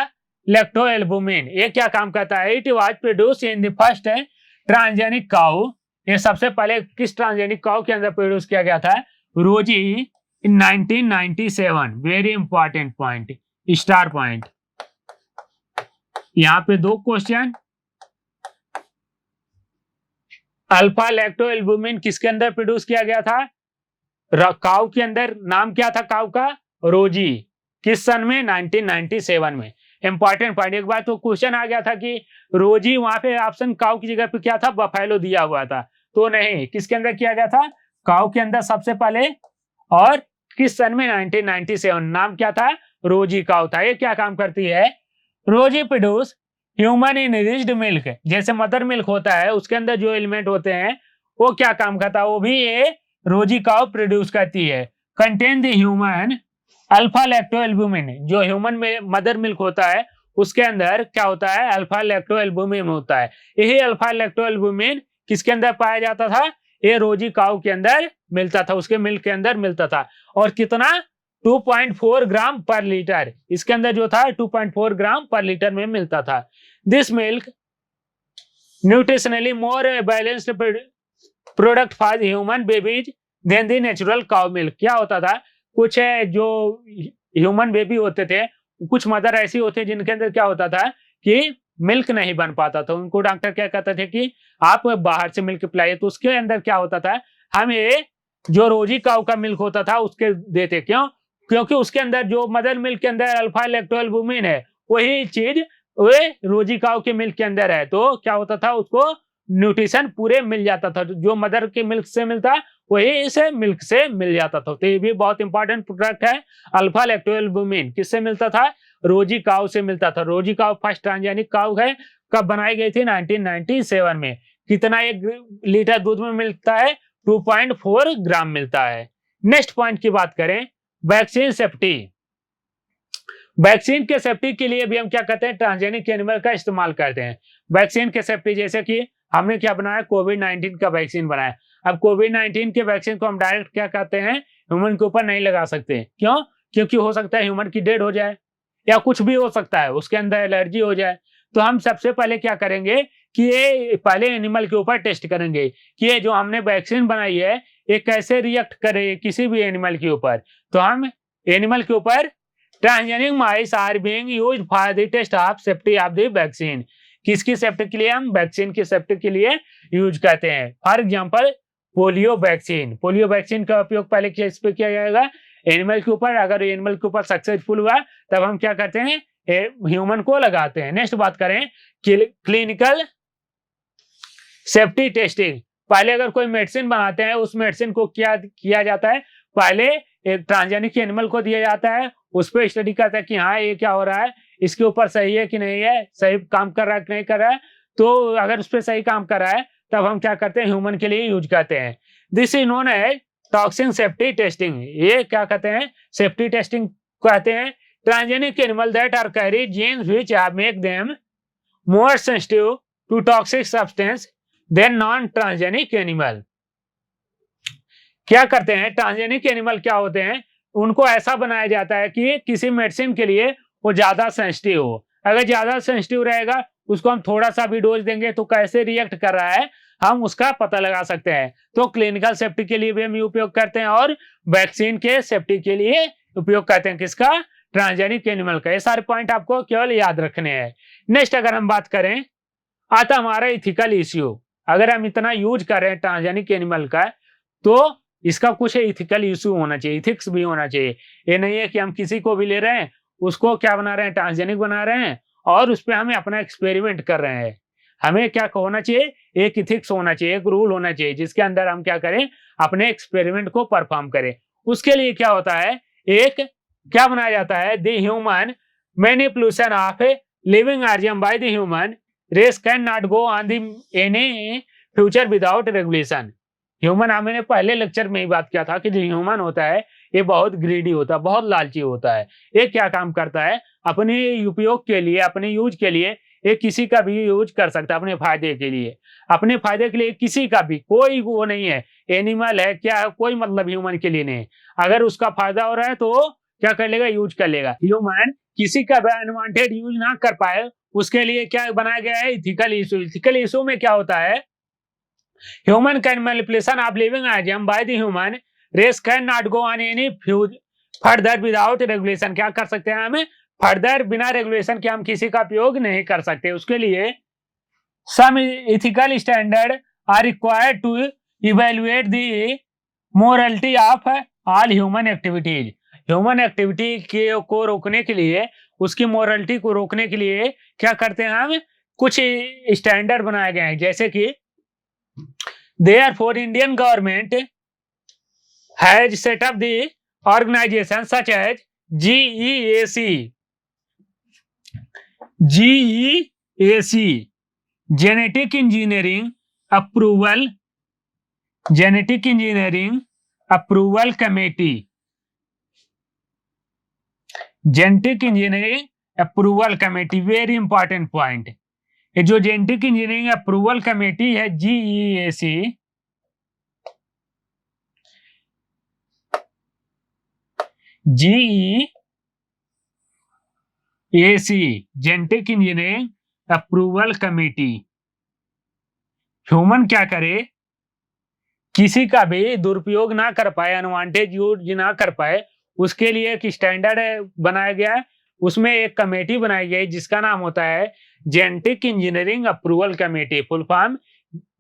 लैक्टोएल्बुमिन। ये क्या काम करता है, it was produce in the first transgenic cow. ये सबसे पहले किस ट्रांसजेनिक काउ के अंदर प्रोड्यूस किया गया था, रोजी इन 1997। Very important point, star point. यहां पे दो क्वेश्चन, अल्फा लैक्टोएल्बुमिन किसके अंदर प्रोड्यूस किया गया था, काउ के अंदर। नाम क्या था काउ का, रोजी। किस सन में, 1997 में। Important point. एक बार तो क्वेश्चन आ गया था कि रोजी, वहां पे ऑप्शन काउ की जगह पे क्या था, बफेलो दिया हुआ था, तो नहीं, किसके अंदर किया गया था, काउ के अंदर सबसे पहले। और किस सन में, 1997। नाम क्या था, रोजी काउ था। ये क्या काम करती है, रोजी प्रोड्यूस ह्यूमन इनरिच्ड मिल्क। जैसे मदर मिल्क होता है उसके अंदर जो एलिमेंट होते हैं वो क्या काम करता है, वो भी ये रोजी काउ प्रोड्यूस करती है। Contain the human alpha lactalbumin. जो ह्यूमन में मदर मिल्क होता है उसके अंदर क्या होता है, अल्फा लैक्टोएल्बुमिन होता है। यही अल्फा लैक्टोएल्बुमिन किसके अंदर पाया जाता था, ये रोजी काउ के अंदर मिलता था, उसके मिल्क के अंदर मिलता था। और कितना, 2.4 ग्राम पर लीटर। इसके अंदर जो था 2.4 ग्राम पर लीटर में मिलता था। This milk nutritionally more balanced product for human babies than the natural cow milk. क्या होता था, कुछ जो ह्यूमन बेबी होते थे, कुछ मदर ऐसी होती जिनके अंदर क्या होता था कि मिल्क नहीं बन पाता था। उनको डॉक्टर क्या कहते थे कि आप बाहर से मिल्क पिलाइए। तो उसके अंदर क्या होता था, हम ये जो रोजी काउ का मिल्क होता था उसके देते। क्यों, क्योंकि उसके अंदर जो मदर मिल्क के अंदर अल्फा लैक्टोएल्बुमिन है वही चीज वे रोजी काउ के मिल्क के अंदर है। तो क्या होता था, उसको न्यूट्रिशन पूरे मिल जाता था। जो मदर के मिल्क से मिलता वही इसे मिल्क से मिल जाता था। तो ये भी बहुत इंपॉर्टेंट प्रोडक्ट है। अल्फा लैक्टोएल्बुमिन किससे मिलता था, रोजी काउ से मिलता था। रोजी काउ फर्स्ट ट्रांसजेनिक काउ है, कब बनाई गई थी, 1997 में। कितना एक लीटर दूध में मिलता है, 2.4 ग्राम मिलता है। नेक्स्ट पॉइंट की बात करें, वैक्सीन सेफ्टी। वैक्सीन के सेफ्टी के लिए भी हम क्या करते हैं, ट्रांसजेनिक एनिमल का इस्तेमाल करते हैं। वैक्सीन के सेफ्टी जैसे कि हमने क्या बनाया, कोविड-19 का वैक्सीन बनाया। अब कोविड-19 के वैक्सीन को हम डायरेक्ट क्या कहते हैं, ह्यूमन के ऊपर नहीं लगा सकते। क्यों, क्योंकि हो सकता है ह्यूमन की डेड हो जाए या कुछ भी हो सकता है, उसके अंदर एलर्जी हो जाए। तो हम सबसे पहले क्या करेंगे कि ये पहले एनिमल के ऊपर टेस्ट करेंगे कि ये जो हमने वैक्सीन बनाई है ये कैसे रिएक्ट करे किसी भी एनिमल के ऊपर। तो हम एनिमल के ऊपर transgenic mice are being used for the test of safety of the vaccine. किसकी सेफ्टी के लिए, हम वैक्सीन की सेफ्टी के लिए यूज करते हैं। For example polio vaccine. Polio vaccine का उपयोग पहले किस पे किया जाएगा, एनिमल के ऊपर। अगर एनिमल के ऊपर सक्सेसफुल हुआ तब हम क्या करते हैं, ह्यूमन को लगाते हैं। नेक्स्ट बात करें क्लिनिकल सेफ्टी टेस्टिंग। पहले अगर कोई मेडिसिन बनाते हैं उस मेडिसिन को क्या किया जाता है, पहले एक ट्रांसजेनिक एनिमल को दिया जाता है, उस पर स्टडी करता है कि हाँ ये क्या हो रहा है, इसके ऊपर सही है कि नहीं है, सही काम कर रहा है कि नहीं कर रहा है। तो अगर उस पर सही काम कर रहा है तब हम क्या करते हैं, ह्यूमन के लिए यूज करते हैं। This is known as toxin safety testing. ये क्या कहते हैं, सेफ्टी टेस्टिंग कहते हैं transgenic animal that are carry genes which make them more sensitive to toxic substance than non-transgenic animal। क्या करते हैं, ट्रांसजेनिक एनिमल क्या होते हैं, उनको ऐसा बनाया जाता है कि किसी मेडिसिन के लिए वो ज्यादा सेंसिटिव हो। अगर ज्यादा सेंसिटिव रहेगा, उसको हम थोड़ा सा भी डोज देंगे तो कैसे रिएक्ट कर रहा है हम उसका पता लगा सकते हैं। तो क्लिनिकल सेफ्टी के लिए भी हम उपयोग करते हैं और वैक्सीन के सेफ्टी के लिए उपयोग करते हैं किसका, ट्रांसजेनिक एनिमल का। ये सारे पॉइंट आपको केवल याद रखने हैं। नेक्स्ट अगर हम बात करें, आता हमारा इथिकल इश्यू। अगर हम इतना यूज कर रहे हैं ट्रांसजेनिक एनिमल का, तो इसका कुछ इथिकल इश्यू होना चाहिए, इथिक्स भी होना चाहिए। ये नहीं है कि हम किसी को भी ले रहे हैं, उसको क्या बना रहे हैं, ट्रांसजेनिक बना रहे हैं और उस पर हमें अपना एक्सपेरिमेंट कर रहे हैं। हमें क्या होना चाहिए, एक इथिक्स होना चाहिए, एक रूल होना चाहिए जिसके अंदर हम क्या करें, अपने एक्सपेरिमेंट को परफॉर्म करें। उसके लिए क्या होता है, एक क्या बनाया जाता है, the human manipulation of living organ by the human race can not go on the any future without regulation. Human, हमने पहले लेक्चर में ही बात किया था कि जो ह्यूमन होता है ये बहुत ग्रीडी होता है, बहुत लालची होता है। ये क्या काम करता है, अपने उपयोग के लिए, अपने यूज के लिए ये किसी का भी यूज कर सकता है अपने फायदे के लिए। अपने फायदे के लिए किसी का भी, कोई वो नहीं है, एनिमल है क्या है, कोई मतलब ह्यूमन के लिए नहीं। अगर उसका फायदा हो रहा है तो क्या कर लेगा, यूज कर लेगा। ह्यूमन किसी का भी अनवांटेड यूज ना कर पाए उसके लिए क्या बनाया गया है, इथिकल इशू। इथिकल इशू में क्या होता है, human can manipulation of living organism by the human race cannot go on any further without regulation। क्या कर सकते हैं हम, फर्दर बिना रेगुलेशन के हम किसी का उपयोग नहीं कर सकते। उसके लिए some ethical standard are required to evaluate the morality of all human activities। Human activity को रोकने के लिए, उसकी मोरलिटी को रोकने के लिए क्या करते हैं हम, कुछ स्टैंडर्ड बनाए गए हैं। जैसे कि therefore Indian government has set up the organization such as GEAC, Genetic Engineering Approval Committee। Genetic Engineering Approval Committee, very important point। ये जो जेनेटिक इंजीनियरिंग अप्रूवल कमेटी है GEAC, genetic engineering approval committee, human क्या करे, किसी का भी दुरुपयोग ना कर पाए, अनवांटेड यूज ना कर पाए, उसके लिए एक स्टैंडर्ड बनाया गया है। उसमें एक कमेटी बनाई गई जिसका नाम होता है genetic engineering approval committee, full form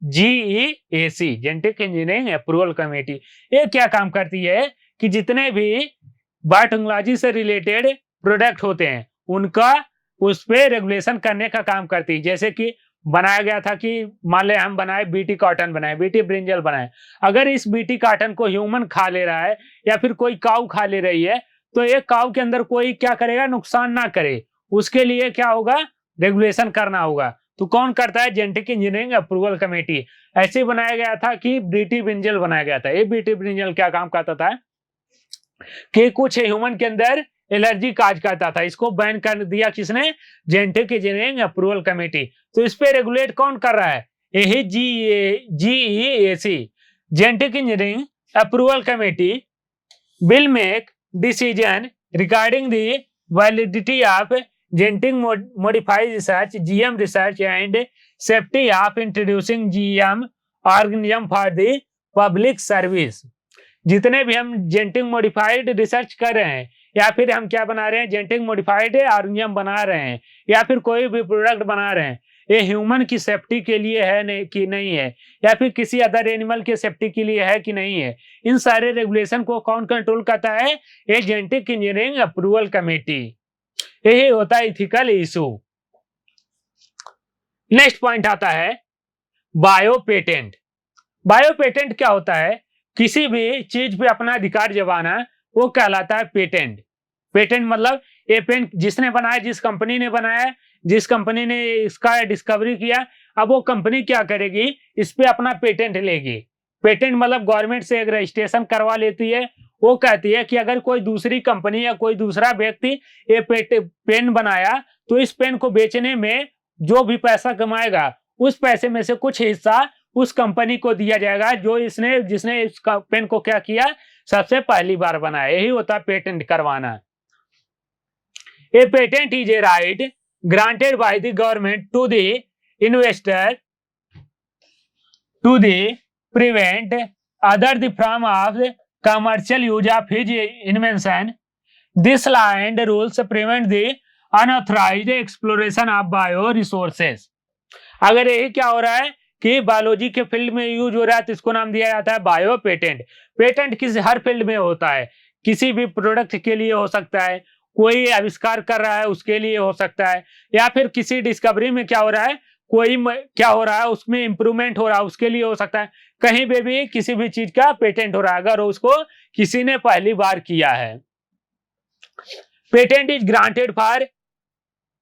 GEAC, genetic engineering approval committee. ये क्या काम करती है कि जितने भी बायोटेक्नोलॉजी से रिलेटेड प्रोडक्ट होते हैं उनका उस पर रेगुलेशन करने का काम करती है। जैसे कि बनाया गया था कि मान ले हम बनाए बीटी कॉटन, बनाए बीटी ब्रिंजल बनाए, अगर इस बीटी कॉटन को ह्यूमन खा ले रहा है या फिर कोई काऊ खा ले रही है तो एक काऊ के अंदर कोई क्या करेगा, नुकसान ना करे, उसके लिए क्या होगा, रेगुलेशन करना होगा। तो कौन करता है, जेनेटिक इंजीनियरिंग अप्रूवल कमेटी। ऐसे बनाया गया था कि बीटी ब्रिंजल बनाया गया था। ये बीटी ब्रिंजल क्या काम करता था कि कुछ ह्यूमन के अंदर एलर्जी काज करता था, इसको बैन कर दिया किसने, जेनेटिक इंजीनियरिंग अप्रूवल कमेटी। तो इस पे रेगुलेट कौन कर रहा है, यही GEAC, genetic engineering approval committee will make decision regarding the validity of genetic modified research, GM research and safety of introducing GM organism for the public service। जितने भी हम जेनेटिक मॉडिफाइड रिसर्च कर रहे हैं या फिर हम क्या बना रहे हैं, जेनेटिक मॉडिफाइड ऑर्गेनिज्म बना रहे हैं या फिर कोई भी प्रोडक्ट बना रहे हैं, ये ह्यूमन की सेफ्टी के लिए है नहीं कि नहीं है, या फिर किसी अदर एनिमल के सेफ्टी के लिए है कि नहीं है, इन सारे रेगुलेशन को कौन कंट्रोल करता है, ये जेनेटिक इंजीनियरिंग अप्रूवल कमेटी। यही होता है इथिकल इशू। नेक्स्ट पॉइंट आता है बायो पेटेंट। बायो पेटेंट क्या होता है, किसी भी चीज पे अपना अधिकार जमाना, वो कहलाता है पेटेंट। पेटेंट मतलब ये पेन जिसने बनाया, जिस कंपनी ने बनाया, जिस कंपनी ने इसका डिस्कवरी किया, अब वो कंपनी क्या करेगी, इस पे अपना पेटेंट लेगी। पेटेंट मतलब गवर्नमेंट से एक रजिस्ट्रेशन करवा लेती है, वो कहती है कि अगर कोई दूसरी कंपनी या कोई दूसरा व्यक्ति ये पेन बनाया तो इस पेन को बेचने में जो भी पैसा कमाएगा उस पैसे में से कुछ हिस्सा उस कंपनी को दिया जाएगा जो जिसने इस पेन को क्या किया, सबसे पहली बार बनाया। यही होता है पेटेंट करवाना। A patent is a right granted by the government to the investor to prevent other the from of commercial use of his invention. This law and rules prevent the unauthorized exploration of bioresources. अगर यही क्या हो रहा है कि biology के field में use हो रहा है तो इसको नाम दिया जाता है बायो पेटेंट। पेटेंट किसी हर फील्ड में होता है, किसी भी प्रोडक्ट के लिए हो सकता है, कोई आविष्कार कर रहा है उसके लिए हो सकता है, या फिर किसी डिस्कवरी में क्या हो रहा है, कोई क्या हो रहा है उसमें इंप्रूवमेंट हो रहा है उसके लिए हो सकता है। कहीं पे भी किसी भी चीज का पेटेंट हो रहा है अगर उसको किसी ने पहली बार किया है। Patent is granted for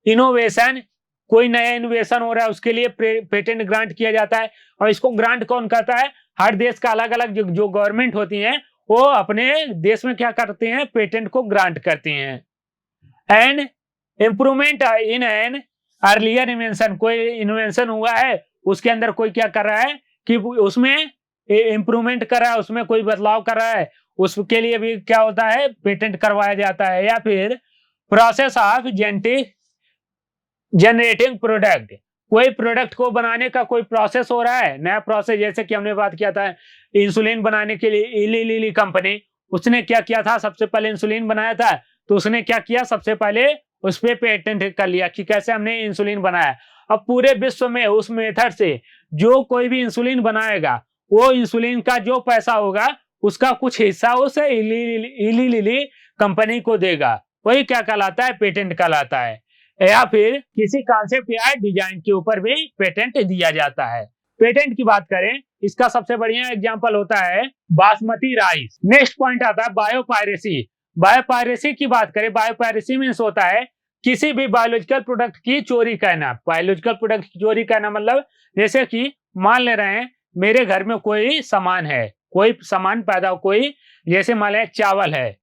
innovation, कोई नया इनोवेशन हो रहा है उसके लिए पेटेंट ग्रांट किया जाता है। और इसको ग्रांट कौन करता है? हर देश का अलग अलग जो गवर्नमेंट होती है वो अपने देश में क्या करते हैं, पेटेंट को ग्रांट करती हैं। And improvement in an earlier invention, कोई इन्वेंशन हुआ है उसके अंदर कोई क्या कर रहा है कि उसमें इम्प्रूवमेंट कर रहा है, उसमें कोई बदलाव कर रहा है, उसके लिए भी क्या होता है, पेटेंट करवाया जाता है। या फिर प्रोसेस ऑफ जनरेटिंग प्रोडक्ट, कोई प्रोडक्ट को बनाने का कोई प्रोसेस हो रहा है, नया प्रोसेस, जैसे कि हमने बात किया था इंसुलिन बनाने के लिए इली लिली कंपनी, उसने क्या किया था, सबसे पहले इंसुलिन बनाया था तो उसने क्या किया, सबसे पहले उस पर पेटेंट कर लिया कि कैसे हमने इंसुलिन बनाया। अब पूरे विश्व में उस मेथड से जो कोई भी इंसुलिन बनाएगा वो इंसुलिन का जो पैसा होगा उसका कुछ हिस्सा उस इली लिली कंपनी को देगा, वही क्या कहलाता है, पेटेंट कहलाता है। या फिर किसी कॉन्सेप्ट या डिजाइन के ऊपर भी पेटेंट दिया जाता है। पेटेंट की बात करें, इसका सबसे बढ़िया एग्जांपल होता है बासमती राइस। नेक्स्ट पॉइंट आता है बायोपायरेसी। बायोपायरेसी की बात करें, बायोपायरेसी मीन्स होता है किसी भी बायोलॉजिकल प्रोडक्ट की चोरी करना। बायोलॉजिकल प्रोडक्ट की चोरी करना मतलब जैसे कि मान ले रहे हैं मेरे घर में कोई सामान है, कोई सामान पैदा हो, कोई जैसे मान लें चावल है,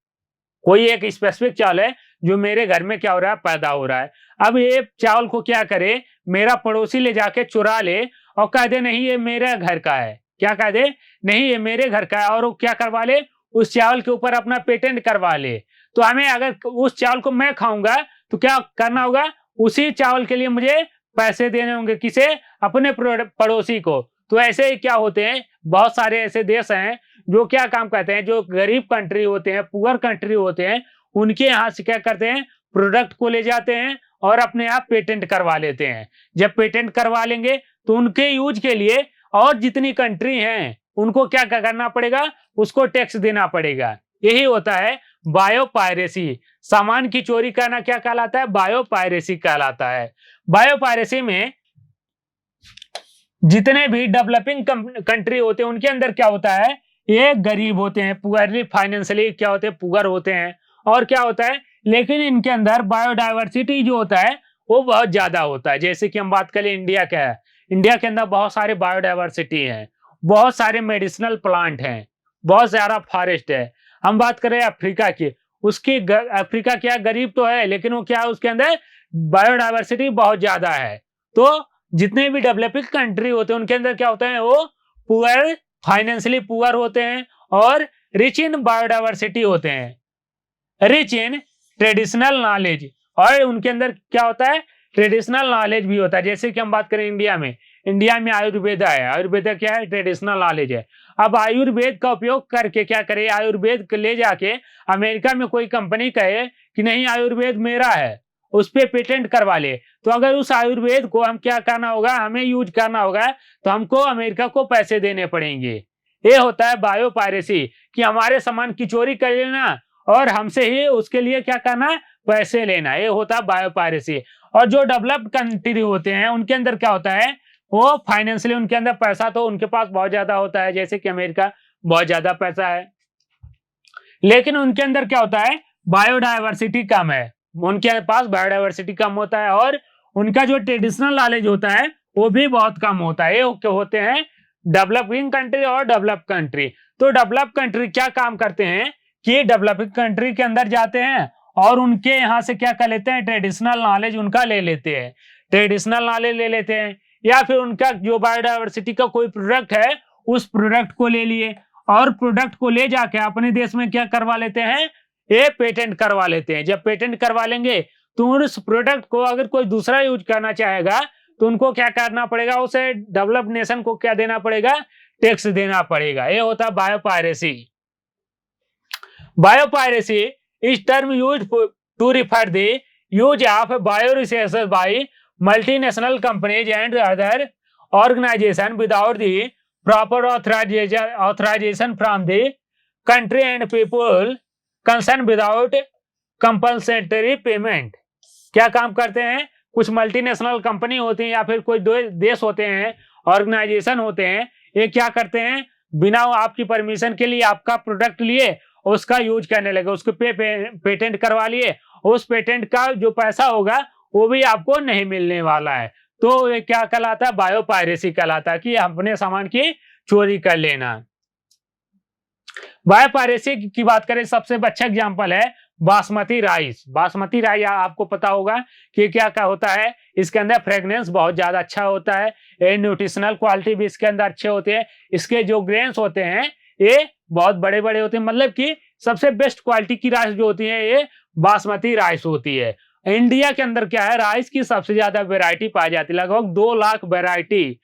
कोई एक स्पेसिफिक चावल है जो मेरे घर में क्या हो रहा है, पैदा हो रहा है। अब ये चावल को क्या करे, मेरा पड़ोसी ले जाके चुरा ले और कह दे नहीं ये मेरे घर का है, क्या कह दे, नहीं ये मेरे घर का है, और वो क्या करवा ले, उस चावल के ऊपर अपना पेटेंट करवा ले। तो हमें अगर उस चावल को मैं खाऊंगा तो क्या करना होगा, उसी चावल के लिए मुझे पैसे देने होंगे, किसे, अपने पड़ोसी को। तो ऐसे ही क्या होते हैं, बहुत सारे ऐसे देश हैं जो क्या काम करते हैं, जो गरीब कंट्री होते हैं, पुअर कंट्री होते हैं, उनके यहाँ से क्या करते हैं, प्रोडक्ट को ले जाते हैं और अपने आप पेटेंट करवा लेते हैं। जब पेटेंट करवा लेंगे तो उनके यूज के लिए और जितनी कंट्री हैं उनको क्या करना पड़ेगा, उसको टैक्स देना पड़ेगा। यही होता है बायोपायरेसी। सामान की चोरी करना क्या कहलाता है, बायोपायरेसी कहलाता है। बायोपायरेसी में जितने भी डेवलपिंग कंट्री होते हैं उनके अंदर क्या होता है, ये गरीब होते हैं, पुअरली फाइनेंशियली क्या होते हैं, पुअर होते हैं, और क्या होता है, लेकिन इनके अंदर बायोडाइवर्सिटी जो होता है वो बहुत ज्यादा होता है। जैसे कि हम बात करें इंडिया का है, इंडिया के अंदर बहुत सारे बायोडाइवर्सिटी है, बहुत सारे मेडिसिनल प्लांट हैं, बहुत ज्यादा फॉरेस्ट है। हम बात करें अफ्रीका की, उसकी अफ्रीका क्या गरीब तो है लेकिन वो क्या है, उसके अंदर बायोडाइवर्सिटी बहुत ज्यादा है। तो जितने भी डेवलपिंग कंट्री होते हैं उनके अंदर क्या होते हैं, वो पुअर, फाइनेंशियली पुअर होते हैं और रिच इन बायोडाइवर्सिटी होते हैं, रिच इन ट्रेडिशनल नॉलेज, और उनके अंदर क्या होता है, ट्रेडिशनल नॉलेज भी होता है। जैसे कि हम बात करें इंडिया में आयुर्वेदा है, आयुर्वेदा क्या है, ट्रेडिशनल नॉलेज है। अब आयुर्वेद का उपयोग करके क्या करे, आयुर्वेद ले जाके अमेरिका में कोई कंपनी कहे कि नहीं आयुर्वेद मेरा है, उस पर पेटेंट करवा ले, तो अगर उस आयुर्वेद को हम क्या करना होगा, हमें यूज करना होगा, तो हमको अमेरिका को पैसे देने पड़ेंगे। ये होता है बायोपायरेसी, कि हमारे सामान की चोरी कर लेना और हमसे ही उसके लिए क्या करना, पैसे लेना, ये होता है बायोपायरेसी। और जो डेवलप्ड कंट्री होते हैं उनके अंदर क्या होता है, वो फाइनेंशियली उनके अंदर पैसा तो उनके पास बहुत ज्यादा होता है, जैसे कि अमेरिका बहुत ज्यादा पैसा है, लेकिन उनके अंदर क्या होता है, बायोडाइवर्सिटी कम है, उनके पास बायोडाइवर्सिटी कम होता है, और उनका जो ट्रेडिशनल नॉलेज होता है वो भी बहुत कम होता है। ये होते हैं डेवलपिंग कंट्री और डेवलप कंट्री। तो डेवलप कंट्री क्या काम करते हैं कि डेवलपिंग कंट्री के अंदर जाते हैं और उनके यहाँ से क्या कर लेते हैं, ट्रेडिशनल नॉलेज उनका ले लेते हैं, ट्रेडिशनल नॉलेज ले लेते हैं, या फिर उनका जो बायोडायवर्सिटी का कोई प्रोडक्ट है उस प्रोडक्ट को ले लिए और प्रोडक्ट को ले जाके अपने देश में क्या करवा लेते हैं, ये पेटेंट करवा लेते हैं। जब पेटेंट करवा लेंगे तो उस प्रोडक्ट को अगर कोई दूसरा यूज करना चाहेगा तो उनको क्या करना पड़ेगा, उसे डेवलप नेशन को क्या देना पड़ेगा, टैक्स देना पड़ेगा। ये होता है biopiracy. Biopiracy is term used to refer the use of bioresources by multinational companies and other organisation without the proper authorisation from the country and people concern without compulsory payment. क्या काम करते हैं, कुछ मल्टीनेशनल कंपनी होती है या फिर कोई देश होते हैं, ऑर्गेनाइजेशन होते हैं, ये क्या करते हैं, बिना आपकी परमिशन के लिए आपका प्रोडक्ट लिए उसका यूज करने लगे, उसको पेटेंट करवा लिए, उस पेटेंट का जो पैसा होगा वो भी आपको नहीं मिलने वाला है। तो ये क्या कहलाता है, बायोपायरेसी कहलाता है कि अपने सामान की चोरी कर लेना। बायोपायरेसी की बात करें, सबसे अच्छा एग्जांपल है बासमती राइस। बासमती राइस आपको पता होगा कि क्या क्या होता है, इसके अंदर फ्रेगनेंस बहुत ज्यादा अच्छा होता है, न्यूट्रिशनल क्वालिटी भी इसके अंदर अच्छे होते हैं, इसके जो ग्रेन्स होते हैं ये बहुत बड़े बड़े होते हैं, मतलब कि सबसे बेस्ट क्वालिटी की राइस जो होती है ये बासमती राइस होती है। इंडिया के अंदर क्या है, राइस की सबसे ज्यादा वेराइटी पाई जाती है, लगभग 2 लाख वेराइटी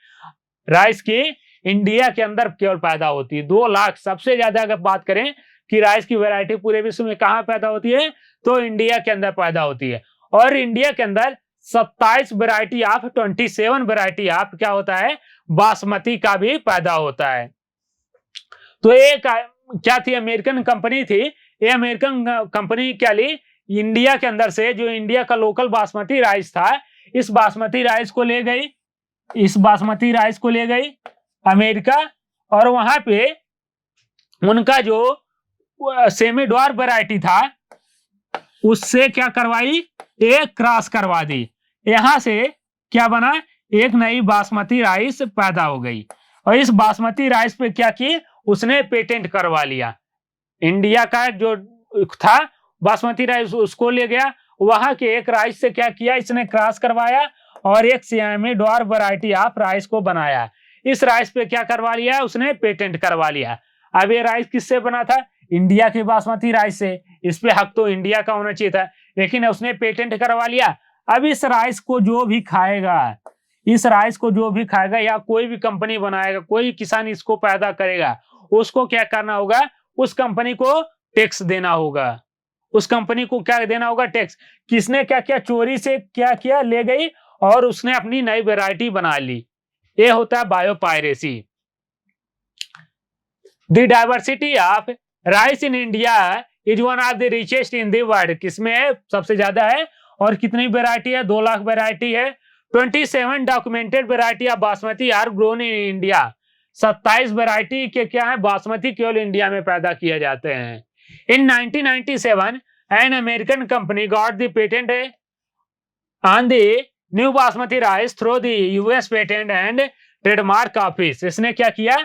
राइस की इंडिया के अंदर केवल पैदा होती है। 2 लाख सबसे ज्यादा अगर बात करें कि राइस की वैरायटी पूरे विश्व में कहां पैदा होती है, तो इंडिया के अंदर पैदा होती है। और इंडिया के अंदर 27 वैरायटी ऑफ 27 वैरायटी ऑफ क्या होता है, बासमती का भी पैदा होता है। तो एक क्या थी, अमेरिकन कंपनी थी, ये अमेरिकन कंपनी क्या ली, इंडिया के अंदर से जो इंडिया का लोकल बासमती राइस था, इस बासमती राइस को ले गई, इस बासमती राइस को ले गई अमेरिका, और वहां पे उनका जो सेमी डॉर्फ वैरायटी था उससे क्या करवाई, एक क्रॉस करवा दी, यहां से क्या बना, एक नई बासमती राइस पैदा हो गई। और इस बासमती राइस पे क्या की, उसने पेटेंट करवा लिया। इंडिया का जो था बासमती राइस उसको ले गया, वहां के एक राइस से क्या किया, इसने क्रॉस करवाया और एक semi dwarf variety of rice को बनाया। इस राइस पे क्या करवा लिया, उसने पेटेंट करवा लिया। अब ये राइस किससे बना था, इंडिया के बासमती राइस से, इस पे हक तो इंडिया का होना चाहिए था, लेकिन उसने पेटेंट करवा लिया। अब इस राइस को जो भी खाएगा, इस राइस को जो भी खाएगा या कोई भी कंपनी बनाएगा, कोई किसान इसको पैदा करेगा, उसको क्या करना होगा, उस कंपनी को टैक्स देना होगा, उस कंपनी को क्या देना होगा, टैक्स। किसने क्या किया, चोरी से क्या किया, ले गई और उसने अपनी नई वैरायटी बना ली। ये होता है biopiracy. The diversity of rice in India is one of the richest in the world. किसमें है, सबसे ज्यादा है, और कितनी वैरायटी है, 2 लाख वैरायटी है। 27 documented variety of basmati are grown in India. 27 variety के क्या है, बासमती केवल इंडिया में पैदा किए जाते हैं। इन 1997 an American company got the patent on the new basmati rice through the US patent and trademark office. इसने क्या किया,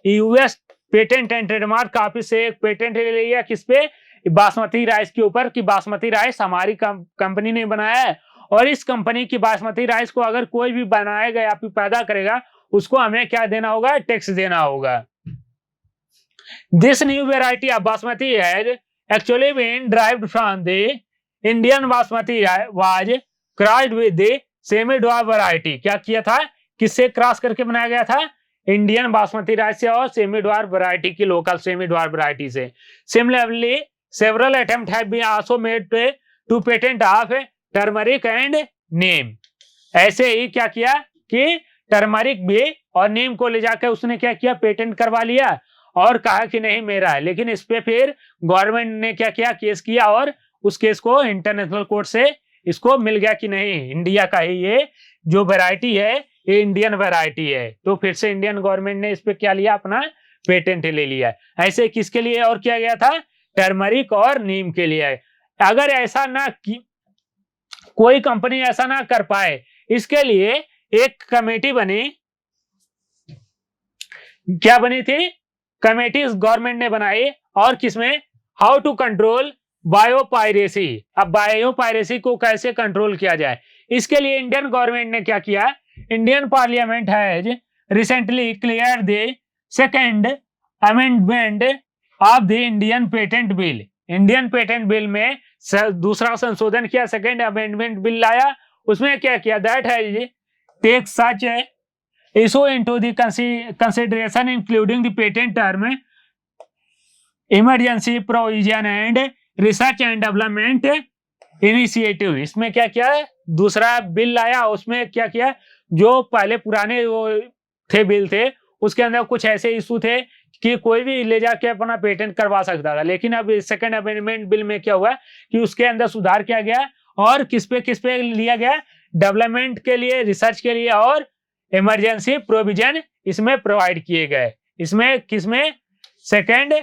US patent and trademark office से एक पेटेंट ले लिया, किस पे, बासमती राइस के ऊपर, कि बासमती राइस हमारी कंपनी ने बनाया है, और इस कंपनी की बासमती राइस को अगर कोई भी बनाएगा या फिर पैदा करेगा उसको हमें क्या देना होगा, टैक्स देना होगा। This new variety of basmati has actually been derived from the Indian basmati was crossed with the semi dwarf variety. क्या किया था, किससे क्रॉस करके बनाया गया था, इंडियन बासमती राइस से और सेमी डॉर्फ वैरायटी की लोकल सेमी डॉर्फ वैरायटी से। Similarly several attempt have been also made to patent of turmeric and neem. ऐसे ही क्या किया कि टर्मरिक भी और नीम को ले जाकर उसने क्या किया, पेटेंट करवा लिया और कहा कि नहीं मेरा है। लेकिन इस पे फिर गवर्नमेंट ने क्या किया, केस किया, और उस केस को इंटरनेशनल कोर्ट से इसको मिल गया कि नहीं, इंडिया का ही ये जो वैरायटी है ये इंडियन वैरायटी है। तो फिर से इंडियन गवर्नमेंट ने इस पे क्या लिया, अपना पेटेंट ले लिया। ऐसे किसके लिए और किया गया था, टर्मरिक और नीम के लिए। अगर ऐसा ना कोई कंपनी ऐसा ना कर पाए, इसके लिए एक कमेटी बनी, क्या बनी थी, कमेटी गवर्नमेंट ने बनाई, और किसमें, हाउ टू कंट्रोल बायोपायरेसी। अब बायोपायरेसी को कैसे कंट्रोल किया जाए, इसके लिए इंडियन गवर्नमेंट ने क्या किया, Indian parliament has recently clear the second amendment of the Indian patent bill. Indian patent bill में दूसरा संशोधन किया, सेकंड अमेंडमेंट बिल लाया। उसमें क्या किया, that has take such issue into the consideration including the patent term, emergency provision and research and development initiative. इसमें क्या किया, दूसरा बिल लाया, उसमें क्या किया, जो पहले पुराने वो थे बिल थे उसके अंदर कुछ ऐसे इशू थे कि कोई भी ले जाके अपना पेटेंट करवा सकता था, लेकिन अब सेकंड अमेंडमेंट बिल में क्या हुआ कि उसके अंदर सुधार किया गया और किस पे लिया गया, डेवलपमेंट के लिए, रिसर्च के लिए और इमरजेंसी प्रोविजन इसमें प्रोवाइड किए गए। इसमें किसमें, second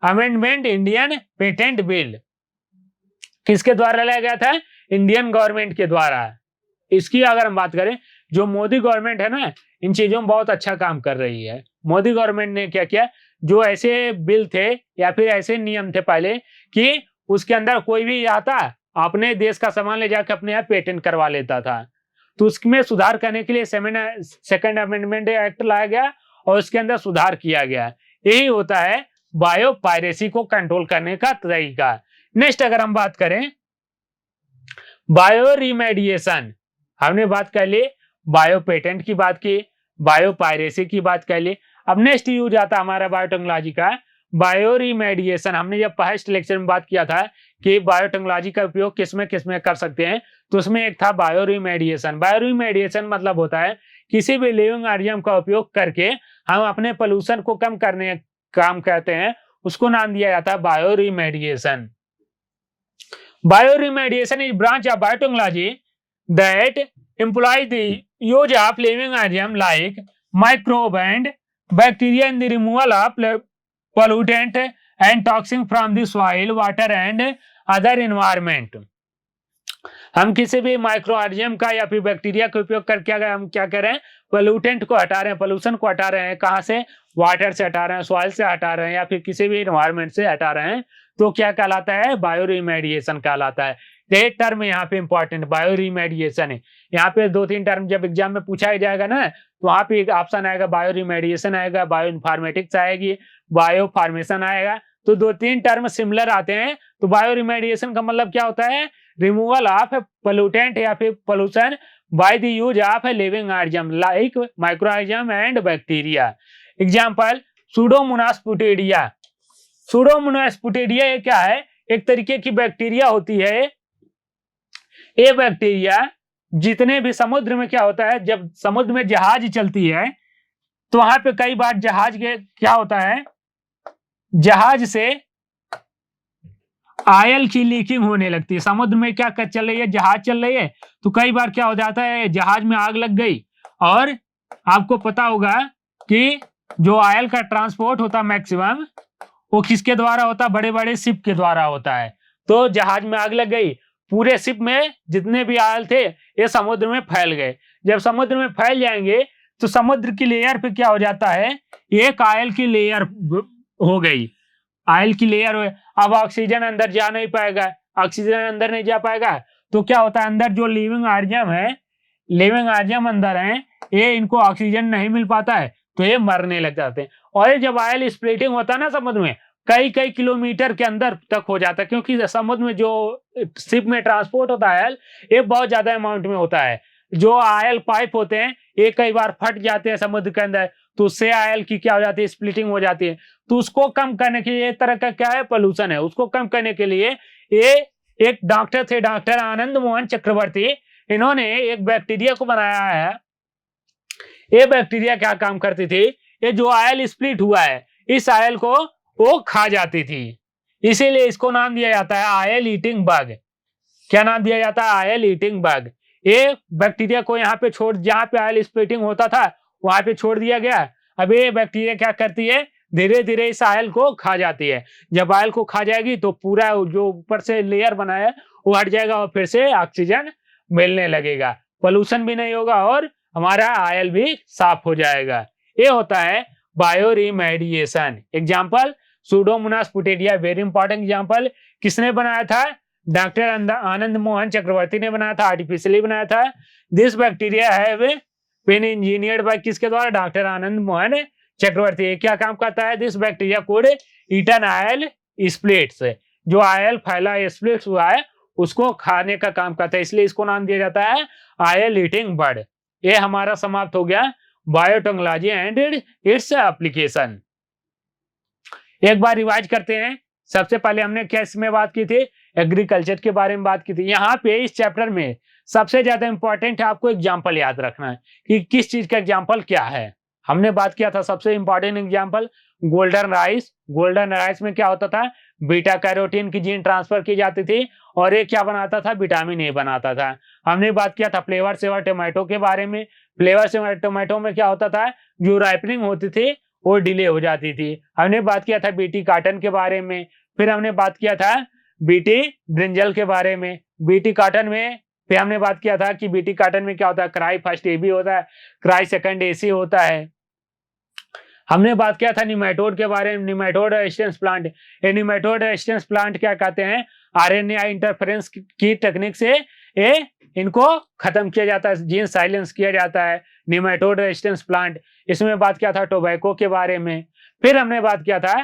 amendment Indian patent bill किसके द्वारा लाया गया था, इंडियन गवर्नमेंट के द्वारा। इसकी अगर हम बात करें, जो मोदी गवर्नमेंट है ना, इन चीजों में बहुत अच्छा काम कर रही है। मोदी गवर्नमेंट ने क्या किया, जो ऐसे बिल थे या फिर ऐसे नियम थे पहले कि उसके अंदर कोई भी आता अपने देश का सामान ले जाकर अपने यहाँ पेटेंट करवा लेता था, तो उसमें सुधार करने के लिए सेकंड अमेंडमेंट एक्ट लाया गया और उसके अंदर सुधार किया गया। यही होता है बायोपायरेसी को कंट्रोल करने का तरीका। नेक्स्ट अगर हम बात करें बायो रिमेडिएशन, हमने बात कर ली, बायो पेटेंट की बात की, बायोपायरेसी की बात कर ली। अब नेक्स्ट यूज आता हमारा बायोटेक्नोलॉजी का बायो रिमेडिएशन। हमने जब फर्स्ट लेक्चर में बात किया था कि बायोटेक्नोलॉजी का उपयोग किसमें किसमें कर सकते हैं, तो उसमें एक था बायो रिमेडिएशन। बायो रिमेडिएशन मतलब होता है किसी भी लिविंग ऑर्गेनिज्म का उपयोग करके हम अपने पोल्यूशन को कम करने काम करते हैं, उसको नाम दिया जाता है bio remediation. Bio remediation is branch of biotechnology that employs the use of living organisms like microbe and bacteria in the removal of pollutant and toxins from the soil, water and other environment। हम किसी भी micro organism का या फिर bacteria का उपयोग करके अगर हम क्या कर रहे हैं, पोल्यूटेंट को हटा रहे हैं, पोल्यूशन को हटा रहे हैं, कहाँ से, वाटर से हटा रहे हैं, सॉइल से हटा रहे हैं या फिर किसी भी एनवायरमेंट से हटा रहे हैं, तो क्या कहलाता है, बायो रिमेडिएशन कहलाता है। ये टर्म यहाँ पे इंपॉर्टेंट बायो रिमेडिएशन है। यहाँ पे 2-3 टर्म जब एग्जाम में पूछा ही जाएगा ना, तो वहां पे एक ऑप्शन आएगा बायो रिमेडिएशन आएगा, बायो इन्फॉर्मेटिक्स आएगी, बायो फार्मेशन आएगा, तो 2-3 टर्म सिमिलर आते हैं। तो बायो रिमेडिएशन का मतलब क्या होता है, रिमूवल ऑफ पोल्यूटेंट या फिर pollution by the use of living organism like microorganism and bacteria. Example Pseudomonas Pouteria. Pseudomonas Pouteria ये क्या है, एक तरीके की बैक्टीरिया होती है। ये बैक्टीरिया जितने भी समुद्र में क्या होता है, जब समुद्र में जहाज चलती है तो वहां पे कई बार जहाज के क्या होता है, जहाज से ऑयल की लीकिंग होने लगती है। समुद्र में क्या चल रही है, जहाज चल रही है, तो कई बार क्या हो जाता है, जहाज में आग लग गई। और आपको पता होगा कि जो ऑयल का ट्रांसपोर्ट होता है मैक्सिमम वो किसके द्वारा होता है, बड़े बड़े शिप के द्वारा होता है। तो जहाज में आग लग गई, पूरे शिप में जितने भी ऑयल थे ये समुद्र में फैल गए। जब समुद्र में फैल जाएंगे तो समुद्र की लेयर पे क्या हो जाता है, एक ऑयल की लेयर हो गई, ऑयल की लेयर हो। अब ऑक्सीजन अंदर जा नहीं पाएगा, ऑक्सीजन अंदर नहीं जा पाएगा तो क्या होता है, अंदर जो लिविंग ऑर्गेनिज्म है, लिविंग ऑर्गेनिज्म अंदर है, ये इनको ऑक्सीजन नहीं मिल पाता है तो ये मरने लग जाते हैं। और ये जब ऑयल स्प्लिटिंग होता है ना समुद्र में, कई कई किलोमीटर के अंदर तक हो जाता है, क्योंकि समुद्र में जो शिप में ट्रांसपोर्ट होता है ऑयल, ये बहुत ज्यादा अमाउंट में होता है। जो ऑयल पाइप होते हैं ये कई बार फट जाते हैं समुद्र के अंदर, तो उससे ऑयल की क्या हो जाती है, स्प्लिटिंग हो जाती है। तो उसको कम करने के लिए, एक तरह का क्या है, पोल्यूशन है, उसको कम करने के लिए ये एक डॉक्टर थे, डॉक्टर आनंद मोहन चक्रवर्ती, इन्होंने एक बैक्टीरिया को बनाया है। ये बैक्टीरिया क्या काम करती थी, ये जो ऑयल स्प्लिट हुआ है इस ऑयल को वो खा जाती थी, इसीलिए इसको नाम दिया जाता है ऑयल ईटिंग बग। क्या नाम दिया जाता है, ऑयल ईटिंग बग। ये बैक्टीरिया को यहाँ पे छोड़, जहाँ पे ऑयल स्प्लिटिंग होता था वहां पे छोड़ दिया गया। अब ये बैक्टीरिया क्या करती है, धीरे धीरे इस ऑयल को खा जाती है। जब ऑयल को खा जाएगी तो पूरा जो ऊपर से लेयर बना है वो हट जाएगा और फिर से ऑक्सीजन मिलने लगेगा, पोल्यूशन भी नहीं होगा और हमारा ऑयल भी साफ हो जाएगा। ये होता है bio remediation. Example Pseudomonas Pouteria very important example. किसने बनाया था? डॉक्टर आनंद मोहन चक्रवर्ती ने बनाया था, आर्टिफिशियली बनाया था। This bacteria have been engineered by किसके द्वारा? डॉक्टर आनंद मोहन चक्रवर्ती। ये क्या काम करता है? This bacteria could eaten oil splits, जो आयल फैला स्प्लिट्स हुआ है उसको खाने का काम करता है, इसलिए इसको नाम दिया जाता है आयल ईटिंग बर्ड। ये हमारा समाप्त हो गया बायोटेक्नोलॉजी एंड इट्स एप्लीकेशन। एक बार रिवाइज करते हैं। सबसे पहले हमने किस में बात की थी? एग्रीकल्चर के बारे में बात की थी। यहाँ पे इस चैप्टर में सबसे ज्यादा इंपॉर्टेंट है आपको एग्जाम्पल याद रखना है कि किस चीज का एग्जाम्पल क्या है। हमने बात किया था सबसे important example golden rice. Golden rice में क्या होता था? बीटा कैरोटीन की जीन ट्रांसफर की जाती थी और ये क्या बनाता था? विटामिन ए बनाता था। हमने बात किया था फ्लेवर सेवर टोमेटो के बारे में। फ्लेवर सेवर टोमेटो में क्या होता था? जो राइपनिंग होती थी वो डिले हो जाती थी। हमने बात किया था बीटी कॉटन के बारे में। फिर हमने बात किया था बीटी ब्रिंजल के बारे में। बीटी कॉटन में फिर हमने बात किया था कि बीटी कॉटन में क्या होता है? क्राई फर्स्ट एबी होता है, क्राई सेकंड एसी होता है। हमने बात किया था निमेटोड के बारे में, निमेटोड रेजिस्टेंस प्लांट। ये निमेटोड रेजिस्टेंस प्लांट क्या कहते हैं? आरएनए इंटरफेरेंस की टेक्निक से ये इनको खत्म किया जाता है, जीन साइलेंस किया जाता है, निमेटोड रेजिस्टेंस प्लांट। इसमें बात किया था टोबैको के बारे में। फिर हमने बात किया था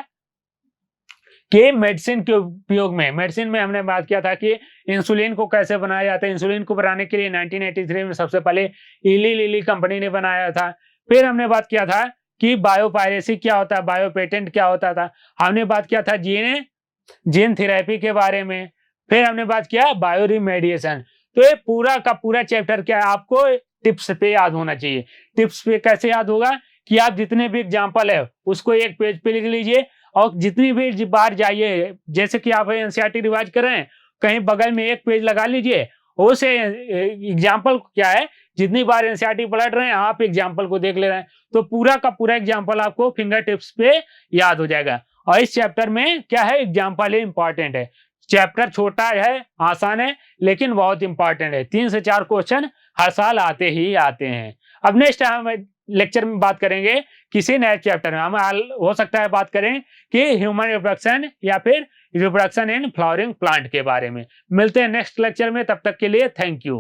कि मेडिसिन के उपयोग में, मेडिसिन में हमने बात किया था कि इंसुलिन को कैसे बनाया जाता है। इंसुलिन को बनाने के लिए 1983 में सबसे पहले इली लिली कंपनी ने बनाया था। फिर हमने बात किया था कि बायोपायरेसी क्या होता है, बायो पेटेंट क्या होता था। हमने बात किया था जीन थेरेपी के बारे में। फिर हमने बात किया बायो रिमेडिएशन। तो ये पूरा का पूरा चैप्टर क्या है आपको टिप्स पे याद होना चाहिए। टिप्स पे कैसे याद होगा कि आप जितने भी एग्जाम्पल है उसको एक पेज पे लिख लीजिए और जितनी भी बार जाइए, जैसे कि आप एनसीईआरटी रिवाइज कर रहे हैं, कहीं बगल में एक पेज लगा लीजिए। उस एग्जाम्पल क्या है, जितनी बार एनसीईआरटी पलट रहे हैं आप एग्जाम्पल को देख ले रहे हैं तो पूरा का पूरा एग्जाम्पल आपको फिंगर टिप्स पे याद हो जाएगा। और इस चैप्टर में क्या है? एग्जाम्पल इंपॉर्टेंट है। चैप्टर छोटा है, आसान है, लेकिन बहुत इंपॉर्टेंट है। 3 से 4 क्वेश्चन हर साल आते ही आते हैं। अब नेक्स्ट हम लेक्चर में बात करेंगे किसी नए चैप्टर में। हम हो सकता है बात करें कि ह्यूमन रिप्रोडक्शन या फिर रिप्रोडक्शन इन फ्लावरिंग प्लांट के बारे में। मिलते हैं नेक्स्ट लेक्चर में, तब तक के लिए थैंक यू।